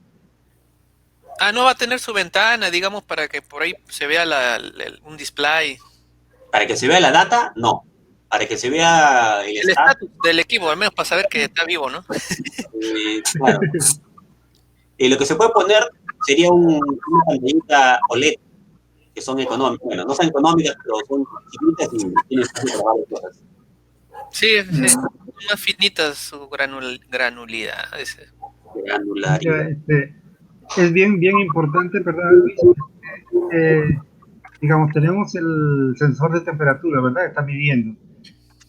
Ah, no va a tener su ventana, digamos, para que por ahí se vea un display. Para que se vea la data, no. Para que se vea el El status, estatus del equipo, al menos para saber que está vivo, ¿no? claro. Lo que se puede poner sería una pantallita OLED, que son económicas. Bueno, no son económicas, pero son chiquitas y tienen espacio para varias cosas. Sí, más finitas su granulidad. Granularidad. Es bien importante, ¿verdad, Luis? Digamos, tenemos el sensor de temperatura, ¿verdad? Está midiendo.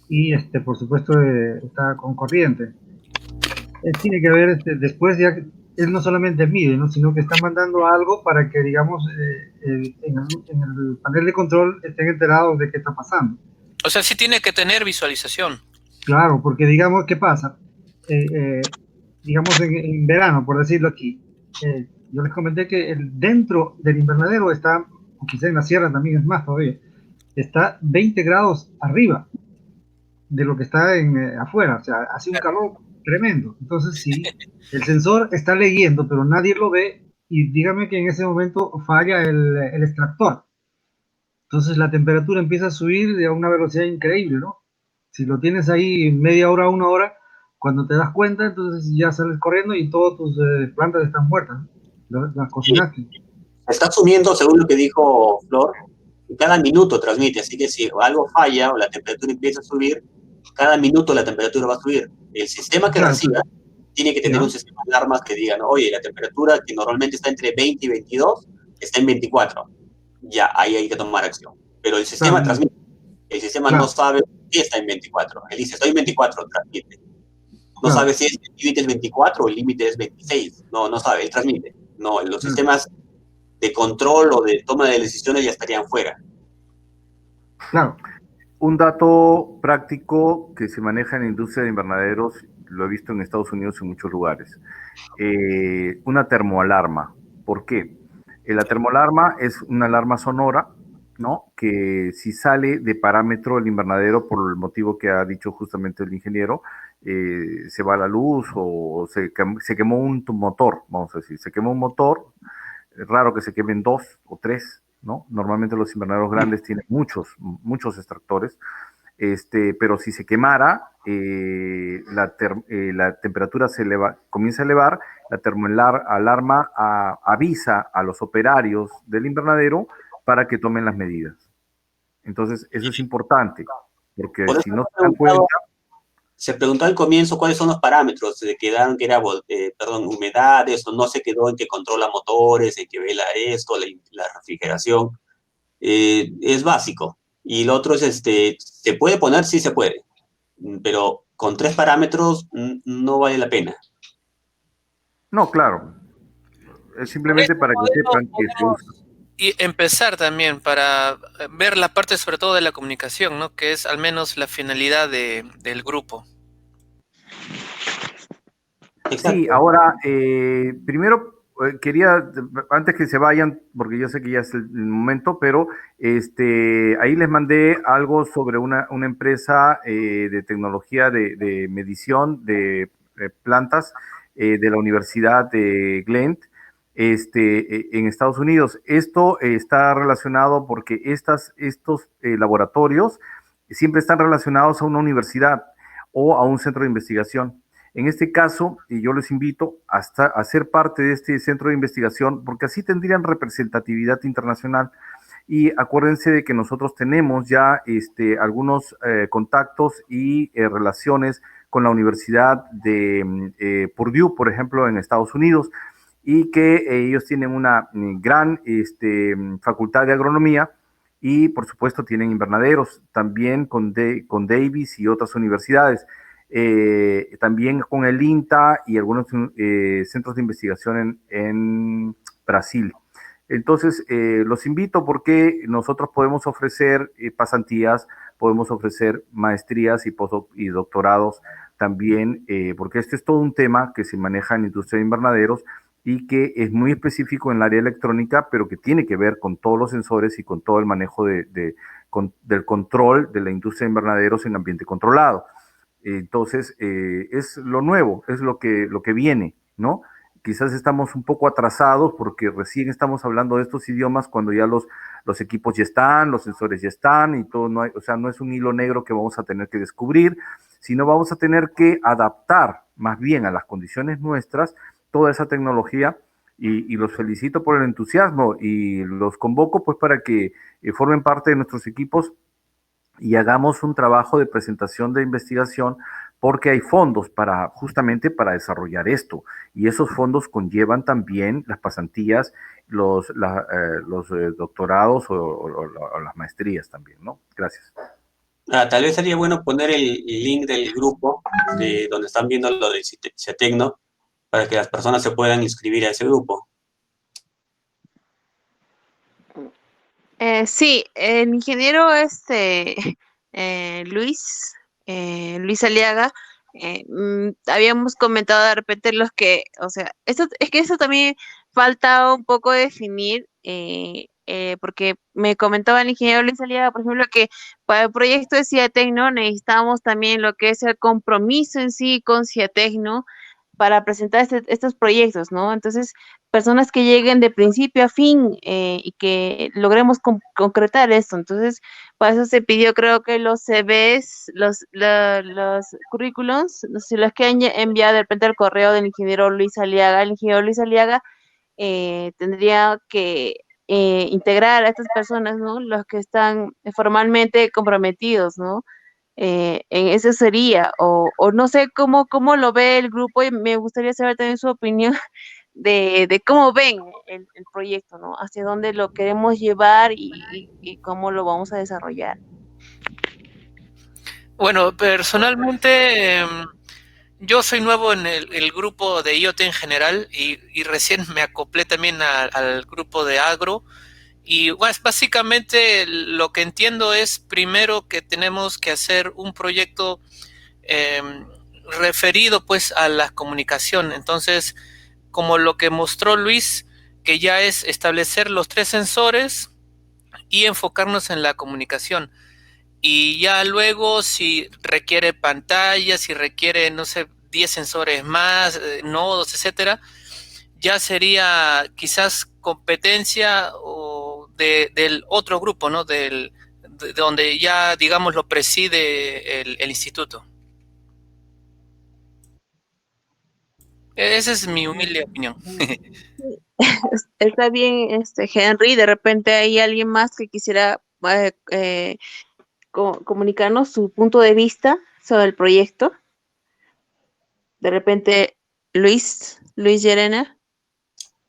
Y, por supuesto, está con corriente. Tiene que haber, después ya, él no solamente mide, ¿no? Sino que está mandando algo para que, digamos, en el panel de control estén enterados de qué está pasando. O sea, sí tiene que tener visualización. Claro, porque digamos, ¿qué pasa? Digamos en verano, por decirlo aquí, yo les comenté que dentro del invernadero está, o quizá en la sierra también es más todavía, está 20 grados arriba de lo que está afuera, o sea, hace un calor tremendo. Entonces, sí, el sensor está leyendo, pero nadie lo ve, y dígame que en ese momento falla el extractor. Entonces la temperatura empieza a subir a una velocidad increíble, ¿no? Si lo tienes ahí media hora, una hora, cuando te das cuenta, entonces ya sales corriendo y todas tus plantas están muertas, ¿no? Las cocinaste. Está asumiendo, según lo que dijo Flor, que cada minuto transmite, así que si algo falla o la temperatura empieza a subir, cada minuto la temperatura va a subir. El sistema que reciba tiene que tener un sistema de alarmas que diga, ¿no? Oye, la temperatura que normalmente está entre 20 y 22 está en 24. Ya, ahí hay que tomar acción. Pero el sistema transmite. El sistema no sabe si está en 24. Él dice, estoy en 24, transmite. No sabe si el límite es 24 o el límite es 26. No sabe, él transmite. No, los sistemas de control o de toma de decisiones ya estarían fuera. Claro. Un dato práctico que se maneja en la industria de invernaderos, lo he visto en Estados Unidos en muchos lugares. Una termoalarma. ¿Por qué? La termoalarma es una alarma sonora, ¿no? Que si sale de parámetro el invernadero por el motivo que ha dicho justamente el ingeniero, se va la luz o se quemó un motor, vamos a decir, se quemó un motor, es raro que se quemen 2 o 3, ¿no? Normalmente los invernaderos grandes tienen muchos extractores, pero si se quemara, la temperatura comienza a elevar, la termoalarma avisa a los operarios del invernadero para que tomen las medidas. Entonces, eso es importante, porque Por eso si no se dan cuenta... Se preguntó al comienzo cuáles son los parámetros, se quedaron que era, humedades, o no se quedó en que controla motores, en que vela esto, la refrigeración. Es básico. Y lo otro es, ¿se puede poner? Sí se puede. Pero con 3 parámetros no vale la pena. No, claro. Es simplemente para que sepan que se usa. Y empezar también para ver la parte sobre todo de la comunicación, ¿no? Que es al menos la finalidad del grupo. Exacto. Sí, ahora, primero quería, antes que se vayan, porque yo sé que ya es el momento, pero ahí les mandé algo sobre una empresa de tecnología de medición de plantas de la Universidad de Glen, en Estados Unidos. Esto está relacionado porque estos laboratorios siempre están relacionados a una universidad o a un centro de investigación. En este caso, yo les invito a ser parte de este centro de investigación porque así tendrían representatividad internacional. Y acuérdense de que nosotros tenemos ya algunos contactos y relaciones con la Universidad de Purdue, por ejemplo, en Estados Unidos, y que ellos tienen una gran facultad de agronomía y, por supuesto, tienen invernaderos también con Davis y otras universidades. También con el INTA y algunos centros de investigación en Brasil. Entonces, los invito porque nosotros podemos ofrecer pasantías, podemos ofrecer maestrías y doctorados también, porque este es todo un tema que se maneja en la industria de invernaderos y que es muy específico en el área electrónica, pero que tiene que ver con todos los sensores y con todo el manejo del control de la industria de invernaderos en ambiente controlado. Entonces, es lo nuevo, es lo que viene, ¿no? Quizás estamos un poco atrasados porque recién estamos hablando de estos idiomas cuando ya los equipos ya están, los sensores ya están y todo, no es un hilo negro que vamos a tener que descubrir, sino vamos a tener que adaptar más bien a las condiciones nuestras toda esa tecnología y los felicito por el entusiasmo y los convoco pues para que formen parte de nuestros equipos y hagamos un trabajo de presentación de investigación porque hay fondos justamente para desarrollar esto y esos fondos conllevan también las pasantías, los doctorados o las maestrías también, ¿no? Gracias. Tal vez sería bueno poner el link del grupo de donde están viendo lo de CIATECNO para que las personas se puedan inscribir a ese grupo. Sí, el ingeniero Luis Aliaga, habíamos comentado de repente o sea, eso también falta un poco definir, porque me comentaba el ingeniero Luis Aliaga, por ejemplo, que para el proyecto de CIATECNO necesitamos también lo que es el compromiso en sí con CIATECNO para presentar estos proyectos, ¿no? Entonces, personas que lleguen de principio a fin y que logremos concretar esto. Entonces, para eso se pidió, creo que los CVs, los currículums, no sé si los que han enviado de repente al correo del ingeniero Luis Aliaga. El ingeniero Luis Aliaga tendría que integrar a estas personas, ¿no? Los que están formalmente comprometidos, ¿no? En eso sería, o no sé cómo lo ve el grupo y me gustaría saber también su opinión de cómo ven el proyecto, ¿no? Hacia dónde lo queremos llevar y cómo lo vamos a desarrollar. Bueno, personalmente yo soy nuevo en el grupo de IoT en general y recién me acoplé también al grupo de agro Y pues, básicamente lo que entiendo es primero que tenemos que hacer un proyecto eh, referido pues a la comunicación. Entonces, como lo que mostró Luis, que ya es establecer los 3 sensores y enfocarnos en la comunicación. Y ya luego si requiere pantalla, si requiere, no sé, 10 sensores más, nodos, etcétera, ya sería quizás competencia o del otro grupo, ¿no? De donde ya, digamos, lo preside el instituto. Esa es mi humilde opinión. Está bien, Henry, de repente hay alguien más que quisiera comunicarnos su punto de vista sobre el proyecto. De repente, Luis Llerena,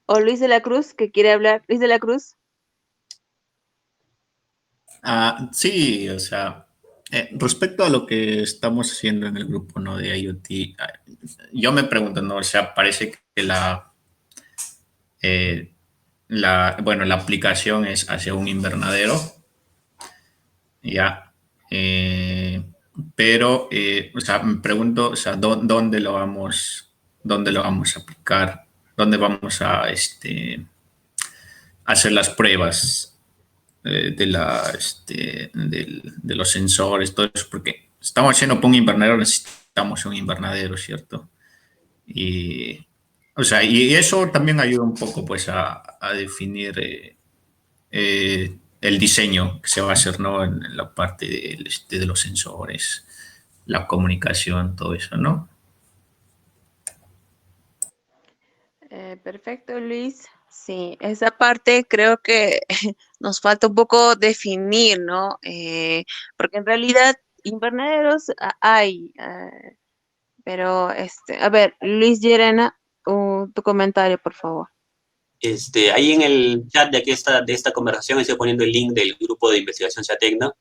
o Luis de la Cruz, que quiere hablar. Luis de la Cruz. Sí, o sea, respecto a lo que estamos haciendo en el grupo, ¿no? De IoT, yo me pregunto, ¿no? O sea, parece que bueno, la aplicación es hacia un invernadero, ya, pero, o sea, me pregunto, o sea, dónde lo vamos a aplicar? ¿Dónde vamos a hacer las pruebas de los sensores, todo eso? Porque estamos haciendo para un invernadero, necesitamos un invernadero, ¿cierto? Y, o sea, y eso también ayuda un poco, pues, a definir el diseño que se va a hacer, ¿no? En la parte de los sensores, la comunicación, todo eso, ¿no? Perfecto, Luis. Sí, esa parte creo que nos falta un poco definir, ¿no? Porque en realidad invernaderos hay, pero a ver, Luis Llerena, tu comentario, por favor. Ahí en el chat de esta conversación estoy poniendo el link del grupo de investigación SEATECNO.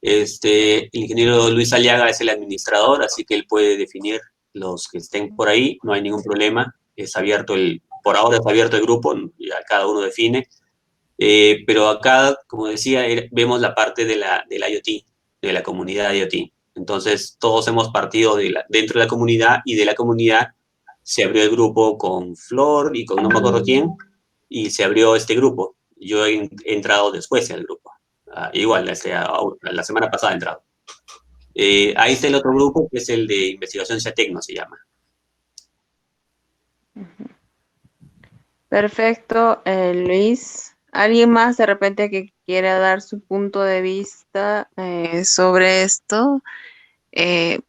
El ingeniero Luis Aliaga es el administrador, así que él puede definir los que estén por ahí, no hay ningún problema. Es abierto por ahora es abierto el grupo, ya cada uno define. Pero acá, como decía, vemos la parte del IoT, de la comunidad IoT. Entonces, todos hemos partido dentro de la comunidad, y de la comunidad se abrió el grupo con Flor y con no me acuerdo quién, y se abrió este grupo. Yo he entrado después al grupo. Igual, la semana pasada he entrado. Ahí está el otro grupo, que es el de investigación SEATECNO, se llama. Perfecto, Luis. ¿Alguien más de repente que quiera dar su punto de vista sobre esto? Eh,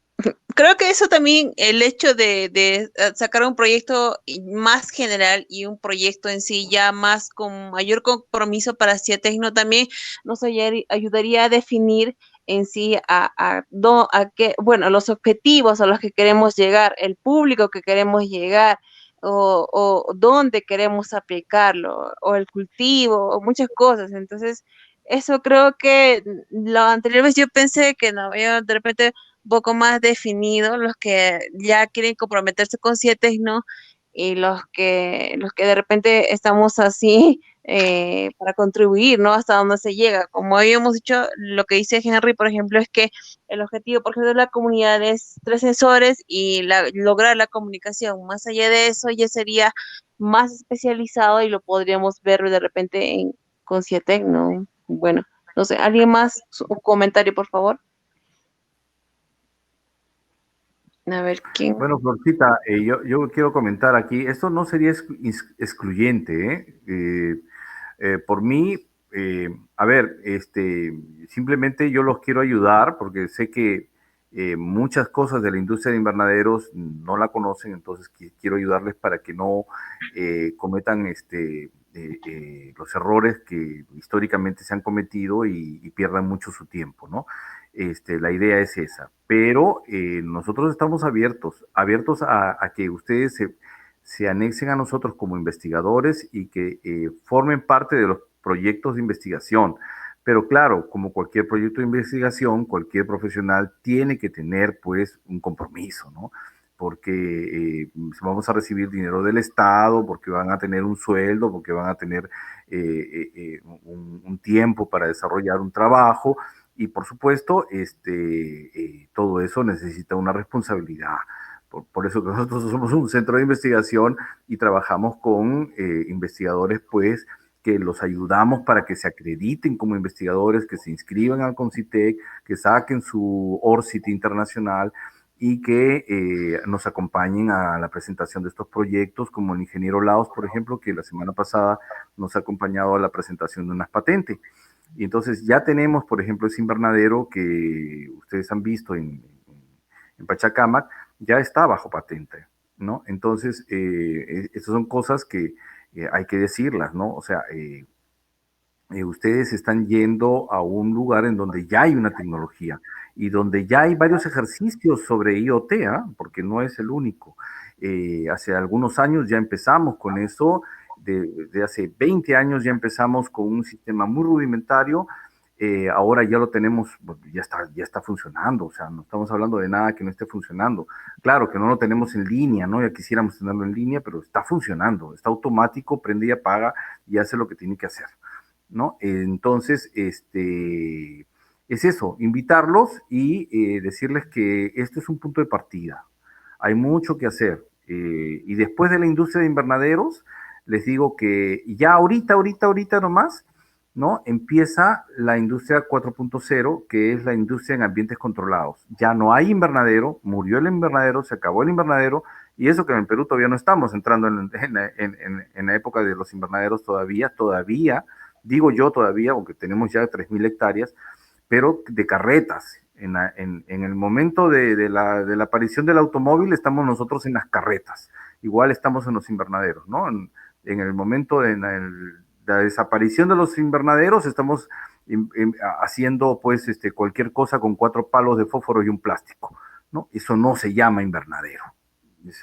Creo que eso también, el hecho de sacar un proyecto más general y un proyecto en sí ya más con mayor compromiso para Ciatecno también nos ayudaría a definir en sí a qué, bueno, los objetivos a los que queremos llegar, el público que queremos llegar, o dónde queremos aplicarlo, o el cultivo, o muchas cosas. Entonces, eso creo que la anterior vez yo pensé que no, yo de repente poco más definido, los que ya quieren comprometerse con Ciatecno y los que de repente estamos así para contribuir, ¿no? Hasta donde se llega. Como habíamos dicho, lo que dice Henry, por ejemplo, es que el objetivo, por ejemplo, de la comunidad es 3 sensores y lograr la comunicación. Más allá de eso, ya sería más especializado y lo podríamos ver de repente con Ciatecno. Bueno, no sé, ¿alguien más? Un comentario, por favor. A ver, ¿quién? Bueno, Florcita, yo quiero comentar aquí, esto no sería excluyente, ¿eh? Por mí, a ver, simplemente yo los quiero ayudar porque sé que muchas cosas de la industria de invernaderos no la conocen, entonces quiero ayudarles para que no cometan los errores que históricamente se han cometido y pierdan mucho su tiempo, ¿no? La idea es esa, pero nosotros estamos abiertos a que ustedes se anexen a nosotros como investigadores y que formen parte de los proyectos de investigación. Pero claro, como cualquier proyecto de investigación, cualquier profesional tiene que tener pues un compromiso, ¿no? porque vamos a recibir dinero del Estado, porque van a tener un sueldo, porque van a tener un tiempo para desarrollar un trabajo, y por supuesto, todo eso necesita una responsabilidad. Por eso que nosotros somos un centro de investigación y trabajamos con investigadores, pues, que los ayudamos para que se acrediten como investigadores, que se inscriban al CONCITEC, que saquen su ORCID internacional y que nos acompañen a la presentación de estos proyectos, como el ingeniero Laos, por ejemplo, que la semana pasada nos ha acompañado a la presentación de unas patentes. Y entonces ya tenemos, por ejemplo, ese invernadero que ustedes han visto en Pachacamac, ya está bajo patente, ¿no? Entonces, estas son cosas que hay que decirlas, ¿no? O sea, ustedes están yendo a un lugar en donde ya hay una tecnología y donde ya hay varios ejercicios sobre IoT, porque no es el único. Hace algunos años ya empezamos con eso, de hace 20 años ya empezamos con un sistema muy rudimentario. Ahora ya lo tenemos, ya está funcionando, o sea, no estamos hablando de nada que no esté funcionando. Claro que no lo tenemos en línea, ¿no? Ya quisiéramos tenerlo en línea, pero está funcionando, está automático, prende y apaga y hace lo que tiene que hacer, ¿no? Entonces, es eso, invitarlos y decirles que este es un punto de partida. Hay mucho que hacer. Y después de la industria de invernaderos, les digo que ya ahorita nomás, ¿no? Empieza la industria 4.0, que es la industria en ambientes controlados. Ya no hay invernadero, murió el invernadero, se acabó el invernadero, y eso que en Perú todavía no estamos entrando en la época de los invernaderos todavía, digo yo todavía, aunque tenemos ya 3.000 hectáreas, pero de carretas. En el momento de la aparición del automóvil estamos nosotros en las carretas, igual estamos en los invernaderos, ¿no? En el momento de la desaparición de los invernaderos estamos haciendo pues cualquier cosa con 4 palos de fósforo y un plástico, ¿no? Eso no se llama invernadero.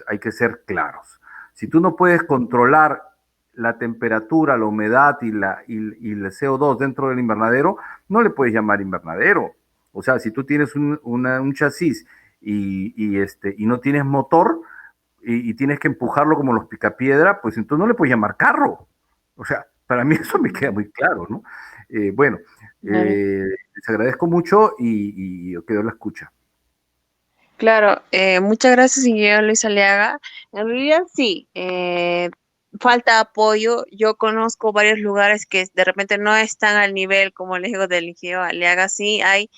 Hay que ser claros. Si tú no puedes controlar la temperatura, la humedad y el CO2 dentro del invernadero, no le puedes llamar invernadero. O sea, si tú tienes un chasis y no tienes motor y tienes que empujarlo como los picapiedra, pues entonces no le puedes llamar carro. O sea, para mí eso me queda muy claro, ¿no? Bueno, les agradezco mucho y quedo en la escucha. Claro, muchas gracias, ingeniero Luis Aliaga. En realidad sí, falta apoyo. Yo conozco varios lugares que de repente no están al nivel, como les digo, del ingeniero Aliaga, sí hay,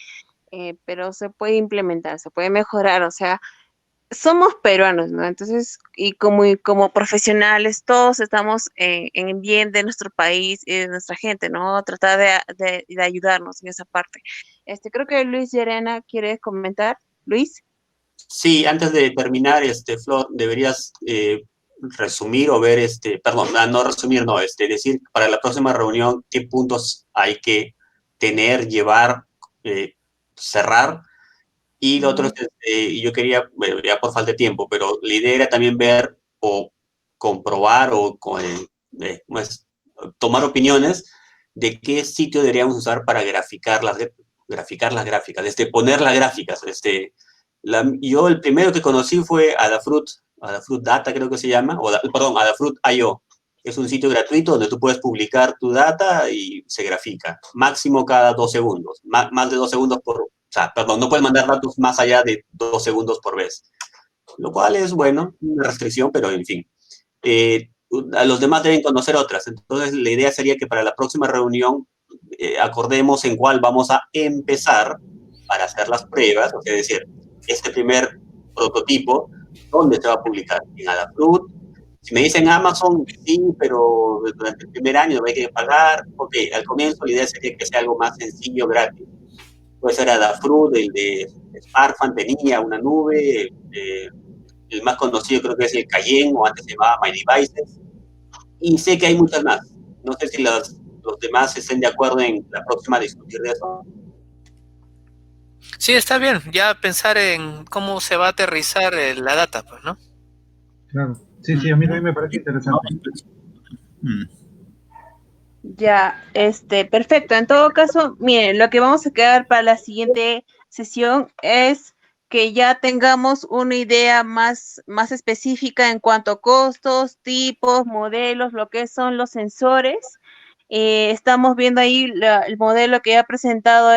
pero se puede implementar, se puede mejorar, o sea, somos peruanos, ¿no? Entonces, y como profesionales, todos estamos en bien de nuestro país y de nuestra gente, ¿no? Tratar de ayudarnos en esa parte. Creo que Luis Llerena quiere comentar. Luis. Sí, antes de terminar, Flor, deberías resumir o ver, perdón, no resumir, no, decir para la próxima reunión qué puntos hay que tener, llevar, cerrar. Y lo otro es, yo quería, bueno, ya por falta de tiempo, pero la idea era también ver o comprobar o tomar opiniones de qué sitio deberíamos usar para graficar las gráficas, poner las gráficas. Yo el primero que conocí fue Adafruit Data creo que se llama, perdón, Adafruit.io. Es un sitio gratuito donde tú puedes publicar tu data y se grafica. Máximo cada 2 segundos. Más de 2 segundos o sea, perdón, no puedes mandar datos más allá de 2 segundos por vez. Lo cual es, bueno, una restricción, pero en fin. A los demás deben conocer otras. Entonces, la idea sería que para la próxima reunión acordemos en cuál vamos a empezar para hacer las pruebas. O sea, es decir, este primer prototipo, ¿dónde se va a publicar? En Adafruit. Si me dicen Amazon, sí, pero durante el primer año hay que pagar. Ok, al comienzo la idea sería que sea algo más sencillo, gratis. Puede ser Adafruit, el de Smartphone tenía una nube, el más conocido creo que es el Cayenne, o antes se llamaba My Devices, y sé que hay muchas más. No sé si los demás estén de acuerdo en la próxima discutir de eso. Sí, está bien, ya pensar en cómo se va a aterrizar la data, pues, ¿no? Claro, sí, a mí también me parece interesante. Ya, perfecto. En todo caso, miren, lo que vamos a quedar para la siguiente sesión es que ya tengamos una idea más específica en cuanto a costos, tipos, modelos, lo que son los sensores. Estamos viendo ahí el modelo que ha presentado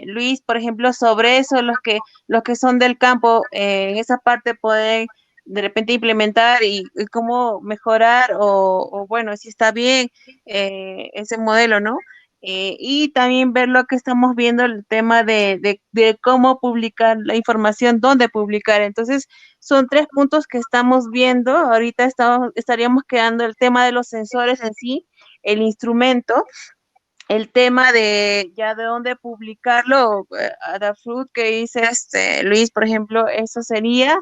Luis, por ejemplo, sobre eso, los que son del campo, en esa parte poder de repente implementar y cómo mejorar o bueno, si está bien ese modelo, ¿no? Y también ver lo que estamos viendo, el tema de cómo publicar la información, dónde publicar. Entonces, son 3 puntos que estamos viendo. Ahorita estaríamos quedando el tema de los sensores en sí, el instrumento, el tema de ya de dónde publicarlo, Adafruit que dice Luis, por ejemplo, eso sería.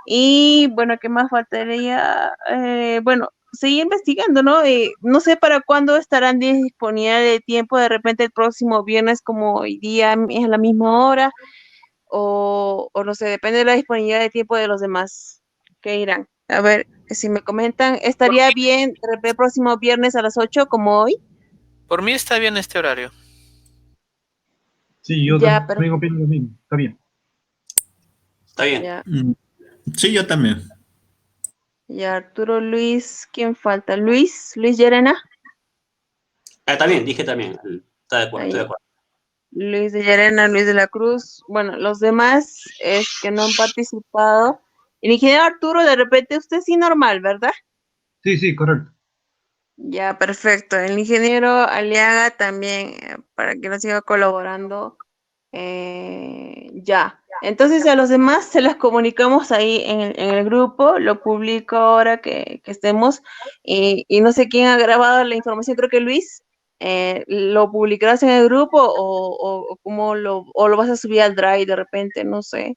Y bueno, ¿qué más faltaría? Bueno, seguir investigando, ¿no? No sé para cuándo estarán disponibles de tiempo, de repente el próximo viernes como hoy día es a la misma hora, o no sé, depende de la disponibilidad de tiempo de los demás que irán. A ver, si me comentan, ¿estaría bien de repente el próximo viernes a las 8 como hoy? Por mí está bien este horario. Sí, yo Ya, también opino lo mismo. Está bien. Está bien. Ya, Sí, yo también. ya, Arturo, Luis, ¿quién falta? Luis Llerena. También, dije también. Está de acuerdo, estoy de Ahí. acuerdo. Luis de Llerena, Luis de la Cruz. Bueno, los demás es que no han participado. El ingeniero Arturo, de repente usted sí normal, ¿verdad? Sí, sí, correcto. Ya, perfecto. El ingeniero Aliaga también, para que nos siga colaborando. Ya. Entonces a los demás se los comunicamos ahí en el grupo, lo publico ahora que estemos, y no sé quién ha grabado la información, creo que Luis. ¿Lo publicarás en el grupo o cómo o lo vas a subir al Drive de repente? No sé.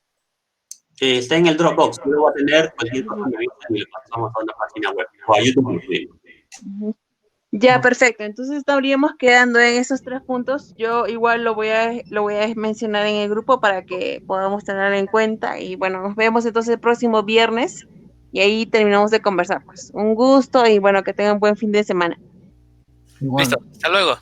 Está en el Dropbox. Yo lo voy a tener, cualquier cosa me avisa y lo pasamos a una página web. O a YouTube. Ujú. Ya, perfecto. Entonces estaríamos quedando en esos 3 puntos. Yo igual lo voy a mencionar en el grupo para que podamos tenerlo en cuenta. Y bueno, nos vemos entonces el próximo viernes y ahí terminamos de conversar. Pues un gusto y bueno, que tengan buen fin de semana. Igual. Listo, hasta luego.